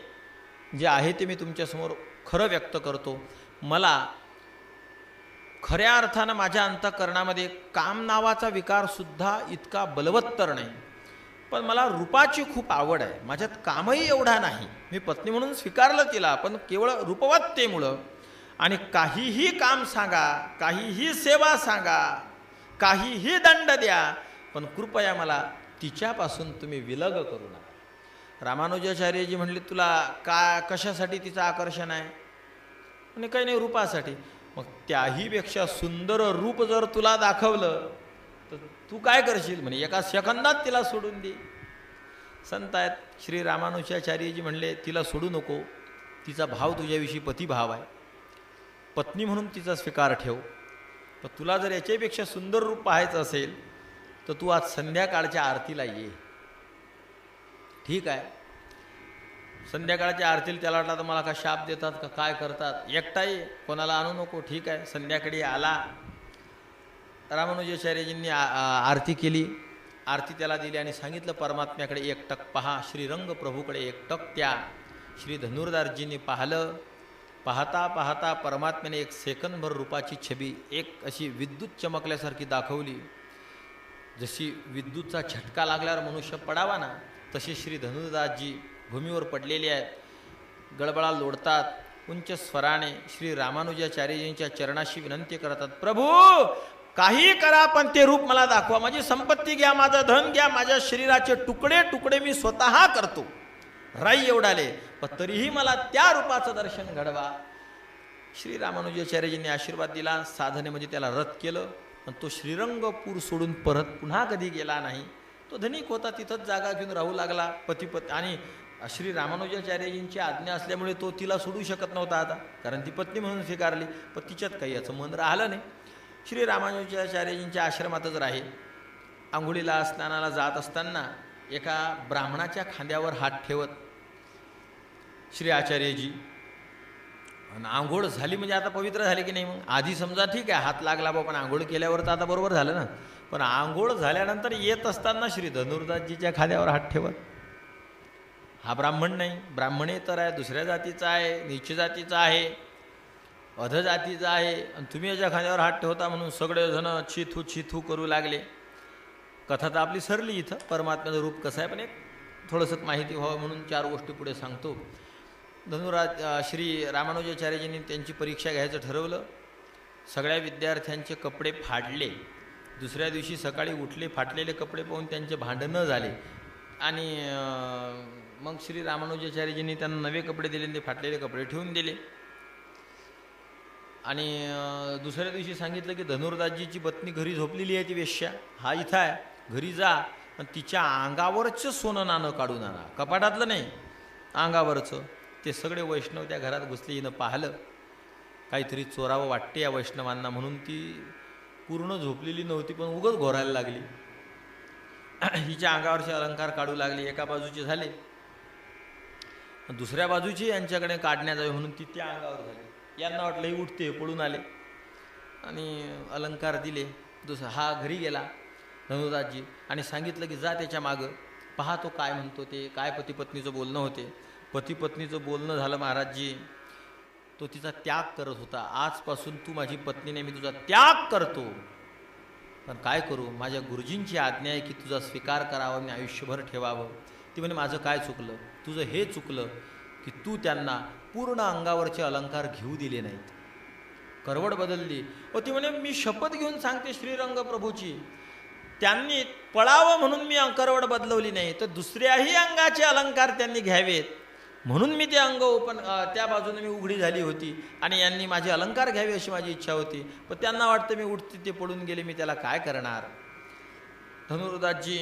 जे आहे ते मी तुमच्यासमोर खरं व्यक्त करतो. मला खऱ्या अर्थानं माझ्या अंतःकरणामध्ये काम नावाचा विकारसुद्धा इतका बलवत्तर नाही, पण मला रूपाची खूप आवड आहे. माझ्यात कामही एवढा नाही. मी पत्नी म्हणून स्वीकारलं तिला, पण केवळ रूपवत्तेमुळं. आणि काहीही काम सांगा, काहीही सेवा सांगा, काहीही दंड द्या, पण कृपया मला तिच्यापासून तुम्ही विलग करू नका. रामानुजाचार्यजी म्हणले तुला कशासाठी तिचं आकर्षण आहे. म्हणजे काही नाही, रूपासाठी. मग त्याहीपेक्षा सुंदर रूप जर तुला दाखवलं तर तू काय करशील. म्हणे एका सेकंदात तिला सोडून दे. संत आहेत श्री रामानुजाचार्यजी म्हणले तिला सोडू नको. तिचा भाव तुझ्याविषयी पतिभाव आहे. पत्नी म्हणून तिचा स्वीकार ठेव. पण तुला जर याच्यापेक्षा सुंदर रूप पाहायचं असेल तर तू आज संध्याकाळच्या आरतीला ये. ठीक आहे. संध्याकाळच्या आरतीला त्याला वाटलं तर मला का शाप देतात का काय करतात, एकटा ये, कोणाला आणू नको. ठीक आहे. संध्याकाळी आला. रामानुजाचार्यजींनी आरती केली. आरती त्याला दिली आणि सांगितलं परमात्म्याकडे एकटक पहा. श्रीरंग प्रभूकडे एकटक त्या श्री धनुर्दासजींनी पाहिलं. पाहता पाहता परमात्म्याने एक सेकंदभर रूपाची छबी एक अशी विद्युत चमकल्यासारखी दाखवली. जशी विद्युतचा झटका लागल्यावर मनुष्य पडावा ना, तसे श्री धनुर्दासजी भूमीवर पडलेले आहेत. गळबळा लोडतात. उंच स्वराने श्री रामानुजाचार्यजींच्या चरणाशी विनंती करतात, प्रभू काही करा पण ते रूप मला दाखवा, माझी संपत्ती घ्या, माझं धन घ्या, माझ्या शरीराचे तुकडे तुकडे मी स्वतः करतो, राई एवढाले, पण तरीही मला त्या रूपाचं दर्शन घडवा. श्री रामानुजाचार्यजींनी आशीर्वाद दिला. साधने म्हणजे त्याला रथ केलं, पण तो श्रीरंगपूर सोडून परत पुन्हा कधी गेला नाही. तो धनिक होता, तिथंच जागा घेऊन राहू लागला. पतीपत आणि श्री रामानुजाचार्यजींची आज्ञा असल्यामुळे तो तिला सोडू शकत नव्हता आता, कारण ती पत्नी म्हणून स्वीकारली, पण तिच्यात काही याचं मन राहिलं नाही. श्री रामानुजाचार्यजींच्या आश्रमातच राहे. आंघोळीला स्नानाला जात असताना एका ब्राह्मणाच्या खांद्यावर हात ठेवत श्री आचार्यजी, आणि आंघोळ झाली म्हणजे आता पवित्र झाले की नाही, मग आधी समजा ठीक आहे हात लागला बा, पण आंघोळ केल्यावर तर आता बरोबर झालं ना. पण आंघोळ झाल्यानंतर येत असताना श्री धनुर्दासजीच्या खांद्यावर हात ठेवत, हा ब्राह्मण नाही, ब्राह्मणेतर आहे, दुसऱ्या जातीचा आहे, नीच जातीचा आहे, अध जातीचा आहे, आणि तुम्ही याच्या खांद्यावर हात ठेवता म्हणून सगळेजण छिथू छिथू करू लागले. कथा तर आपली सरली इथं, परमात्म्याचं रूप कसं आहे, पण एक थोडंसं माहिती व्हावं म्हणून 4 गोष्टी पुढे सांगतो. श्री रामानुजाचार्यजींनी त्यांची परीक्षा घ्यायचं ठरवलं. सगळ्या विद्यार्थ्यांचे कपडे फाडले. दुसऱ्या दिवशी सकाळी उठले, फाटलेले कपडे पाहून त्यांचे भांडणं झाले, आणि मग श्री रामानुजाचार्यजींनी त्यांना नवे कपडे दिले, ते फाटलेले कपडे ठेवून दिले. आणि दुसऱ्या दिवशी सांगितलं की धनुर्दासजीची पत्नी घरी झोपलेली आहे, ती वेश्या, हा इथं आहे, घरी जा, पण तिच्या अंगावरचं सोनं नाणं काढून आणा, कपाटातलं नाही, अंगावरचं. ते सगळे वैष्णव त्या घरात घुसले. हिनं पाहिलं काहीतरी चोरावं वाटते या वैष्णवांना, म्हणून ती पूर्ण झोपलेली नव्हती, पण उगाच घोरायला लागली. हिच्या अंगावरचे अलंकार काढू लागली. एका बाजूचे झाले, दुसऱ्या बाजूची यांच्याकडे काढण्यात यावे म्हणून ती त्या अंगावर झाली. यांना वाटलं ही उठते, पळून आले आणि अलंकार दिले. हा घरी गेला धनुर्दासजी, आणि सांगितलं की जा त्याच्या मागं, पहा तो काय म्हणतो, ते काय पतीपत्नीचं बोलणं होते. पतीपत्नीचं बोलणं झालं महाराजजी, तो तिचा त्याग करत होता. आजपासून तू माझी पत्नी नाही, मी तुझा त्याग करतो, पण काय करू, माझ्या गुरुजींची आज्ञा आहे की तुझा स्वीकार करावा, मी आयुष्यभर ठेवावं. ती म्हणे माझं काय चुकलं, तुझं हे चुकलं की तू त्यांना पूर्ण अंगावरचे अलंकार घेऊ दिले नाहीत, करवड बदलली. ती म्हणे मी शपथ घेऊन सांगते श्रीरंग प्रभूची, त्यांनी पळावं म्हणून मी करवड बदलवली नाही, तर दुसऱ्याही अंगाचे अलंकार त्यांनी घ्यावेत म्हणून मी ते अंग त्या बाजूने मी उघडी झाली होती, आणि यांनी माझे अलंकार घ्यावे अशी माझी इच्छा होती, पण त्यांना वाटतं मी उठते, ते पळून गेले, मी त्याला काय करणार. धनुर्दासजी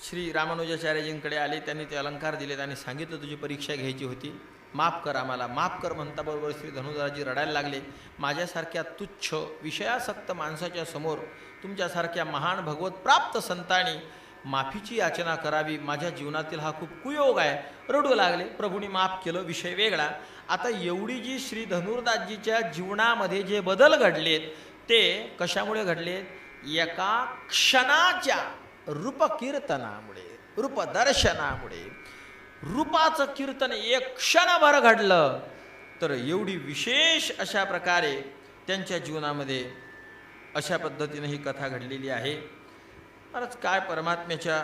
श्री रामानुजाचार्यजींकडे आले. त्यांनी ते अलंकार दिलेत आणि सांगितलं तुझी परीक्षा घ्यायची होती, माफ कर आम्हाला. माफ कर म्हणता बरोबर श्री धनुर्दासजी रडायला लागले. माझ्यासारख्या तुच्छ विषयासक्त माणसाच्या समोर तुमच्यासारख्या महान भगवत प्राप्त संतांनी माफीची याचना करावी, माझ्या जीवनातील हा खूप कुयोग आहे. रडू लागले. प्रभूंनी माफ केलं, विषय वेगळा. आता एवढी जी श्री धनुर्दासजीच्या जीवनामध्ये जे बदल घडलेत ते कशामुळे घडलेत, एका क्षणाच्या रूपकीर्तनामुळे, रूपदर्शनामुळे. रूपाचं कीर्तन एक क्षणभर घडलं, तर एवढी विशेष अशा प्रकारे त्यांच्या जीवनामध्ये अशा पद्धतीने ही कथा घडलेली आहे. महाराज काय परमात्म्याच्या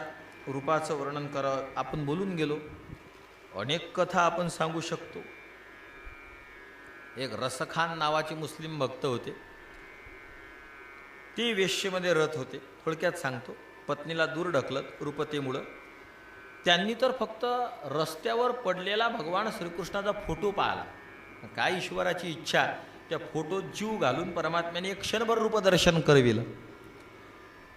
रूपाचं वर्णन करावं, आपण बोलून गेलो. अनेक कथा आपण सांगू शकतो. एक रसखान नावाचे मुस्लिम भक्त होते, ते वेश्येमध्ये रत होते. थोडक्यात सांगतो. पत्नीला दूर ढकलत रूपतेमुळं. त्यांनी तर फक्त रस्त्यावर पडलेला भगवान श्रीकृष्णाचा फोटो पाहिला. काय ईश्वराची इच्छा, त्या फोटोत जीव घालून परमात्म्याने एक क्षणभर रूपदर्शन करविलं.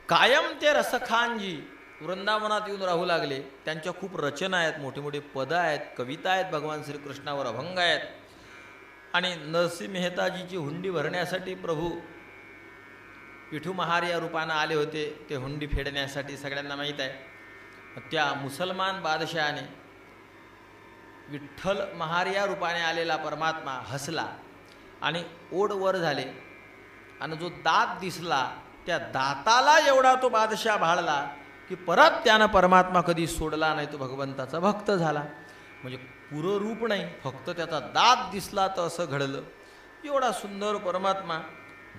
कायम ते रसखानजी वृंदावनात येऊन राहू लागले. त्यांच्या खूप रचना आहेत, मोठी मोठी पदं आहेत, कविता आहेत, भगवान श्रीकृष्णावर अभंग आहेत. आणि नरसिंह मेहताजीची हुंडी भरण्यासाठी प्रभू विठू महार या रूपानं आले होते, ते हुंडी फेडण्यासाठी, सगळ्यांना माहीत आहे. त्या मुसलमान बादशहाने विठ्ठल महार या रूपाने आलेला परमात्मा हसला आणि ओढ वर झाले, आणि जो दात दिसला त्या दाताला एवढा तो बादशाह भाळला की परत त्यानं परमात्मा कधी सोडला नाही, तो भगवंताचा भक्त झाला. म्हणजे पुरं रूप नाही, फक्त त्याचा दात दिसला तर असं घडलं. एवढा सुंदर परमात्मा.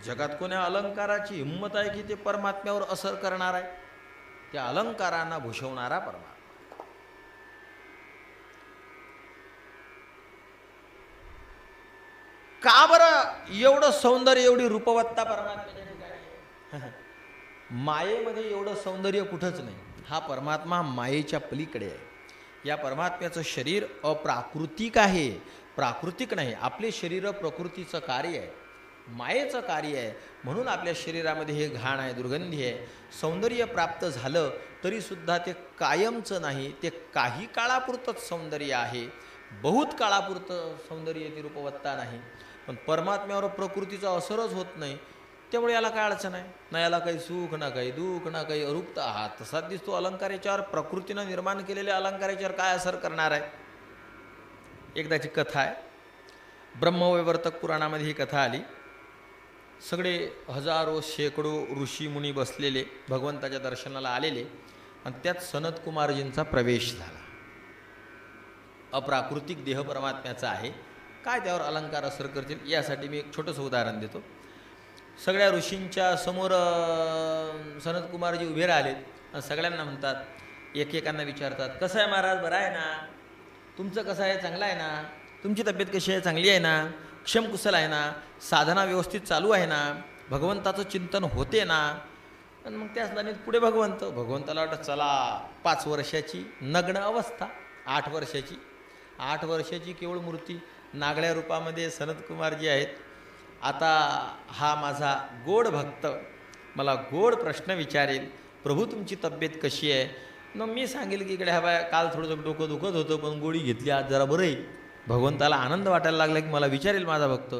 जगात कोण्या अलंकाराची हिंमत आहे की ते परमात्म्यावर असर करणार आहे? त्या अलंकारांना भूषवणारा परमात्मा. का बरं एवढं सौंदर्य, एवढी रूपवत्ता परमात्म्याच्या ठिकाणी? मायेमध्ये एवढं सौंदर्य कुठंच नाही. हा परमात्मा मायेच्या पलीकडे आहे. या परमात्म्याचं शरीर अप्राकृतिक आहे, प्राकृतिक नाही. आपले शरीर प्रकृतीचं कार्य आहे, मायेचं कार्य आहे. म्हणून आपल्या शरीरामध्ये हे घाण आहे, दुर्गंधी आहे. सौंदर्य प्राप्त झालं तरीसुद्धा ते कायमचं नाही, ते काही काळापुरतंच सौंदर्य आहे, बहुत काळापुरतं सौंदर्य ती रूपवत्ता नाही. पण परमात्म्यावर प्रकृतीचा असरच होत नाही, त्यामुळे याला काय अडचण आहे. ना याला काही सुख, ना काही दुःख, ना काही अरुप्त. हा तसाच दिसतो अलंकार. याच्यावर प्रकृतीनं निर्माण केलेल्या अलंकाराच्यावर काय असर करणार आहे. एकदाची कथा आहे, ब्रह्मवैवर्तक पुराणामध्ये ही कथा आली. सगळे हजारो शेकडो ऋषी मुनी बसलेले भगवंताच्या दर्शनाला आलेले, आणि त्यात सनत कुमारजींचा प्रवेश झाला. अप्राकृतिक देह परमात्म्याचा आहे, काय त्यावर अलंकार असर करतील यासाठी मी एक छोटंसं उदाहरण देतो. सगळ्या ऋषींच्या समोर सनत कुमारजी उभे राहिले आणि सगळ्यांना म्हणतात, एकेकांना विचारतात, कसं आहे महाराज, बरं आहे ना, तुमचं कसं आहे, चांगलं आहे ना, तुमची तब्येत कशी आहे, चांगली आहे ना, क्षमकुशल आहे ना, साधना व्यवस्थित चालू आहे ना, भगवंताचं चिंतन होते ना. आणि मग त्याच दानीत पुढे भगवंताला वाटतं चला 5 वर्षाची नग्न अवस्था, 8 वर्षाची 8 वर्षाची केवळ मूर्ती नागड्या रूपामध्ये सनत कुमारजी आहेत. आता हा माझा गोड भक्त मला गोड प्रश्न विचारेल, प्रभू तुमची तब्येत कशी आहे. मग मी सांगेल की इकडे हवा काल थोडंसं डोकं दुखत होतं पण गोळी घेतली, आज जरा बरं आहे. भगवंताला आनंद वाटायला लागला की मला विचारेल माझा भक्त.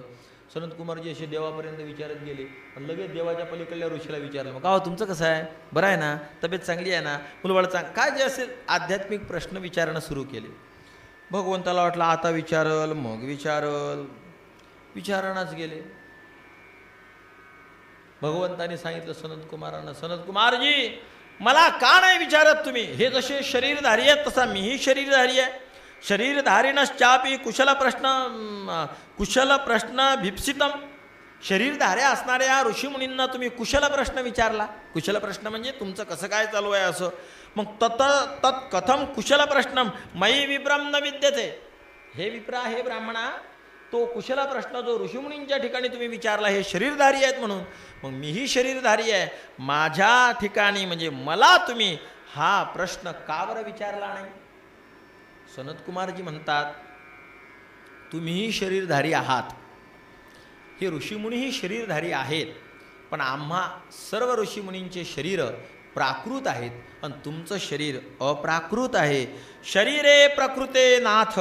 सनत कुमारजी असे देवापर्यंत विचारत गेले आणि लगेच देवाच्या पलीकडल्या ऋषीला विचारलं, मग का तुमचं कसं आहे, बरं आहे ना, तब्येत चांगली आहे ना, मुलबाळ काय जे असेल आध्यात्मिक प्रश्न विचारणं सुरू केले. भगवंताला वाटलं आता विचारल, मग विचारणच गेले. भगवंताने सांगितलं सनत कुमारांना, सनत कुमारजी मला का नाही विचारत तुम्ही. हे जसे शरीरधारी आहेत तसा मीही शरीरधारी आहे. शरीरधारिणश्चापि कुशल प्रश्न भिप्सितम. शरीरधाऱ्या असणाऱ्या ऋषीमुनींना तुम्ही कुशल प्रश्न विचारला. कुशल प्रश्न म्हणजे तुमचं कसं काय चालू आहे असं. मग तत् कथम कुशल प्रश्न मयी विप्रम न विद्यते. हे विप्रा, हे ब्राह्मणा, तो कुशल प्रश्न जो ऋषीमुनींच्या ठिकाणी तुम्ही विचारला, हे शरीरधारी आहेत म्हणून. मग मीही शरीरधारी आहे, माझ्या ठिकाणी म्हणजे मला तुम्ही हा प्रश्न का बरं विचारला नाही. सनत कुमारजी म्हणतात, तुम्हीही शरीरधारी आहात, हे ऋषीमुनीही शरीरधारी आहेत, पण आम्हा सर्व ऋषीमुनींचे शरीर प्राकृत आहेत आणि तुमचं शरीर अप्राकृत आहे. शरीरे प्रकृते नाथ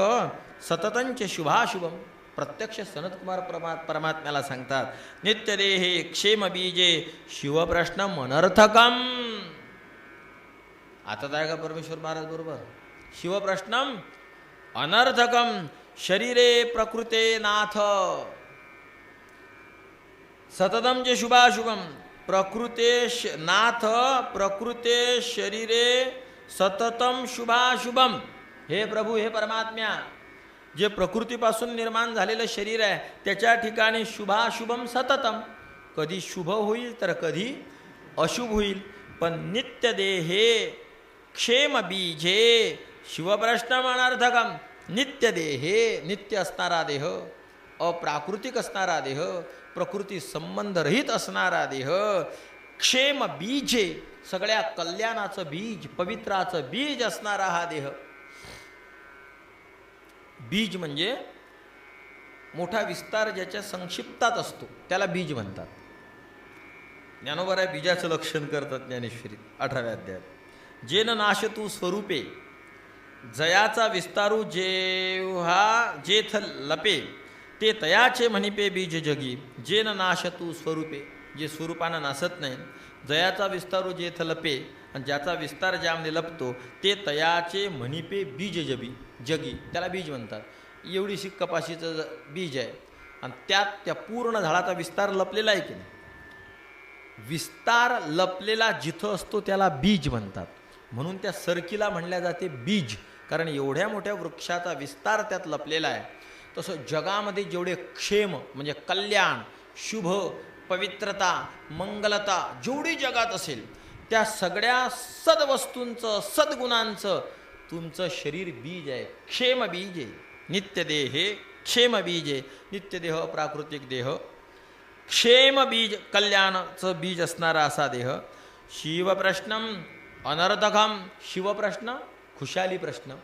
सततंच शुभाशुभम. प्रत्यक्ष सनत कुमार परमात्म्याला सांगतात, नित्यदेहे क्षेम बीजे शिवप्रश्न मनर्थकम. आता आहे का परमेश्वर महाराज बरोबर. शिवप्रश्नम अनर्थकम शरीरे प्रकृते नाथ सततम चे शुभाशुभम. प्रकृते नाथ प्रकृते शरीरे सततम शुभाशुभम. हे प्रभू, हे परमात्म्या, जे प्रकृतीपासून निर्माण झालेलं शरीर आहे त्याच्या ठिकाणी शुभाशुभम सततम. कधी शुभ होईल तर कधी अशुभ होईल, पण नित्य देहे क्षेम बीजे शिवप्रश्न अनर्थकम. नित्य देहे, नित्य असणारा देह, अप्राकृतिक असणारा देह, प्रकृती संबंधरहित असणारा देह, क्षेम बीजे सगळ्या कल्याणाचं बीज, पवित्राचं बीज असणारा हा देह. बीज म्हणजे मोठा विस्तार ज्याच्या संक्षिप्तात असतो त्याला बीज म्हणतात. ज्ञानोबा बीजाचं लक्षण करतात ज्ञानेश्वरी 18व्या अध्यायात. जेन नाशतू स्वरूपे जयाचा विस्तारू जेव्हा जेथ लपे ते तयाचे म्हणिपे बीज जगी. जेन नाशतू स्वरूपे, जे स्वरूपानं नासत नाही. जयाचा विस्तारू जेथ लपे, आणि ज्याचा विस्तार ज्यामध्ये लपतो ते तयाचे म्हणिपे बीज जगी, त्याला बीज म्हणतात. एवढीशी कपाशीचं बीज आहे आणि त्यात त्या पूर्ण झाडाचा विस्तार लपलेला आहे की नाही. विस्तार लपलेला जिथं असतो त्याला बीज म्हणतात. म्हणून त्या सरकीला म्हणल्या जाते बीज, कारण एवढ्या मोठ्या वृक्षाचा विस्तार त्यात लपलेला आहे. तसं जगामध्ये जेवढे क्षेम म्हणजे कल्याण, शुभ, पवित्रता, मंगलता जेवढी जगात असेल त्या सगळ्या सद्वस्तूंचं, सद्गुणांचं तुमचं शरीर बीज आहे. क्षेम बीज आहे. नित्यदेहे क्षेम बीज आहे. नित्यदेह प्राकृतिक देह क्षेम बीज, कल्याणाचं बीज असणारा असा देह. शिवप्रश्नम अनर्थकम, शिवप्रश्न खुशाली प्रश्न,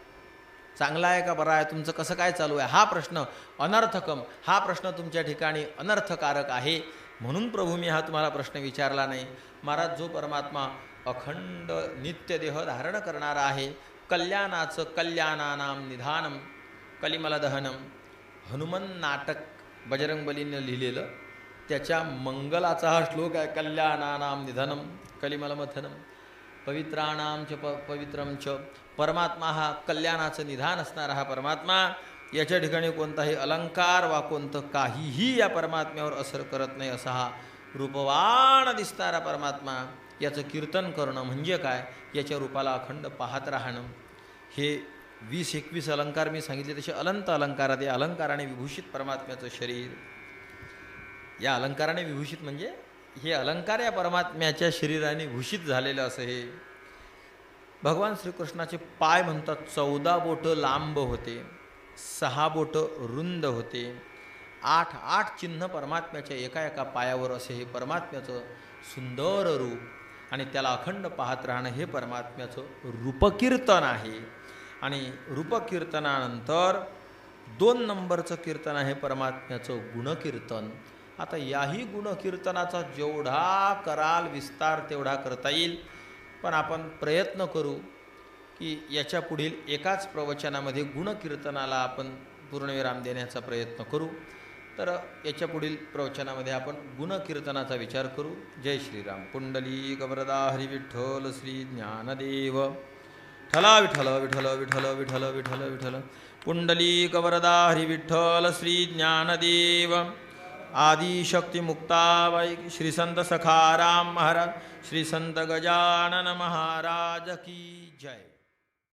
चांगला आहे का बरा आहे, तुमचं कसं काय चालू आहे, हा प्रश्न. अनर्थकम, हा प्रश्न तुमच्या ठिकाणी अनर्थकारक आहे, म्हणून प्रभू मी हा तुम्हाला प्रश्न विचारला नाही. महाराज, जो परमात्मा अखंड नित्य देह धारण करणारा आहे, कल्याणाचं कल्याणानाम निधानम कलिमल दहनम, हनुमान नाटक बजरंगबलीनं लिहिलेलं त्याच्या मंगलाचा हा श्लोक आहे. कल्याणानाम निधनम कलिमलमथनम पवित्राणाम च पवित्रम च. परमात्मा हा कल्याणाचं निधान असणारा हा परमात्मा, याच्या ठिकाणी कोणताही अलंकार वा कोणतं काहीही या परमात्म्यावर असर करत नाही असा हा रूपवान दिसणारा परमात्मा. याचं कीर्तन करणं म्हणजे काय, याच्या रूपाला अखंड पाहत राहणं. हे 20-21 अलंकार मी सांगितले तसे अनंत अलंकारात या अलंकाराने विभूषित परमात्म्याचं शरीर. या अलंकाराने विभूषित म्हणजे हे अलंकार या परमात्म्याच्या शरीराने भूषित झालेलं असं हे. भगवान श्रीकृष्णाचे पाय म्हणतात 14 बोटं लांब होते, 6 बोटं रुंद होते, 8 चिन्ह परमात्म्याच्या एका एका पायावर असे हे परमात्म्याचं सुंदर रूप. आणि त्याला अखंड पाहत राहणं हे परमात्म्याचं रूपकीर्तन आहे. आणि रूपकीर्तनानंतर 2 नंबरचं कीर्तन आहे परमात्म्याचं गुणकीर्तन. आता याही गुणकीर्तनाचा जेवढा कराल विस्तार तेवढा करता येईल, पण आपण प्रयत्न करू की याच्या पुढील एकाच प्रवचनामध्ये गुणकीर्तनाला आपण पूर्णविराम देण्याचा प्रयत्न करू. तर याच्या पुढील प्रवचनामध्ये आपण गुणकीर्तनाचा विचार करू. जय श्रीराम. पुंडलिक वरदा हरी विठ्ठल श्री ज्ञानदेव. ठला विठ्ठल विठ्ठल विठ्ठल विठ्ठल विठ्ठल विठ्ठल. पुंडलिक वरदा हरी विठ्ठल श्री ज्ञानदेव. आदिशक्ती मुक्ताबाई, श्री संत सखाराम महाराज, श्री संत गजानन महाराज की जय.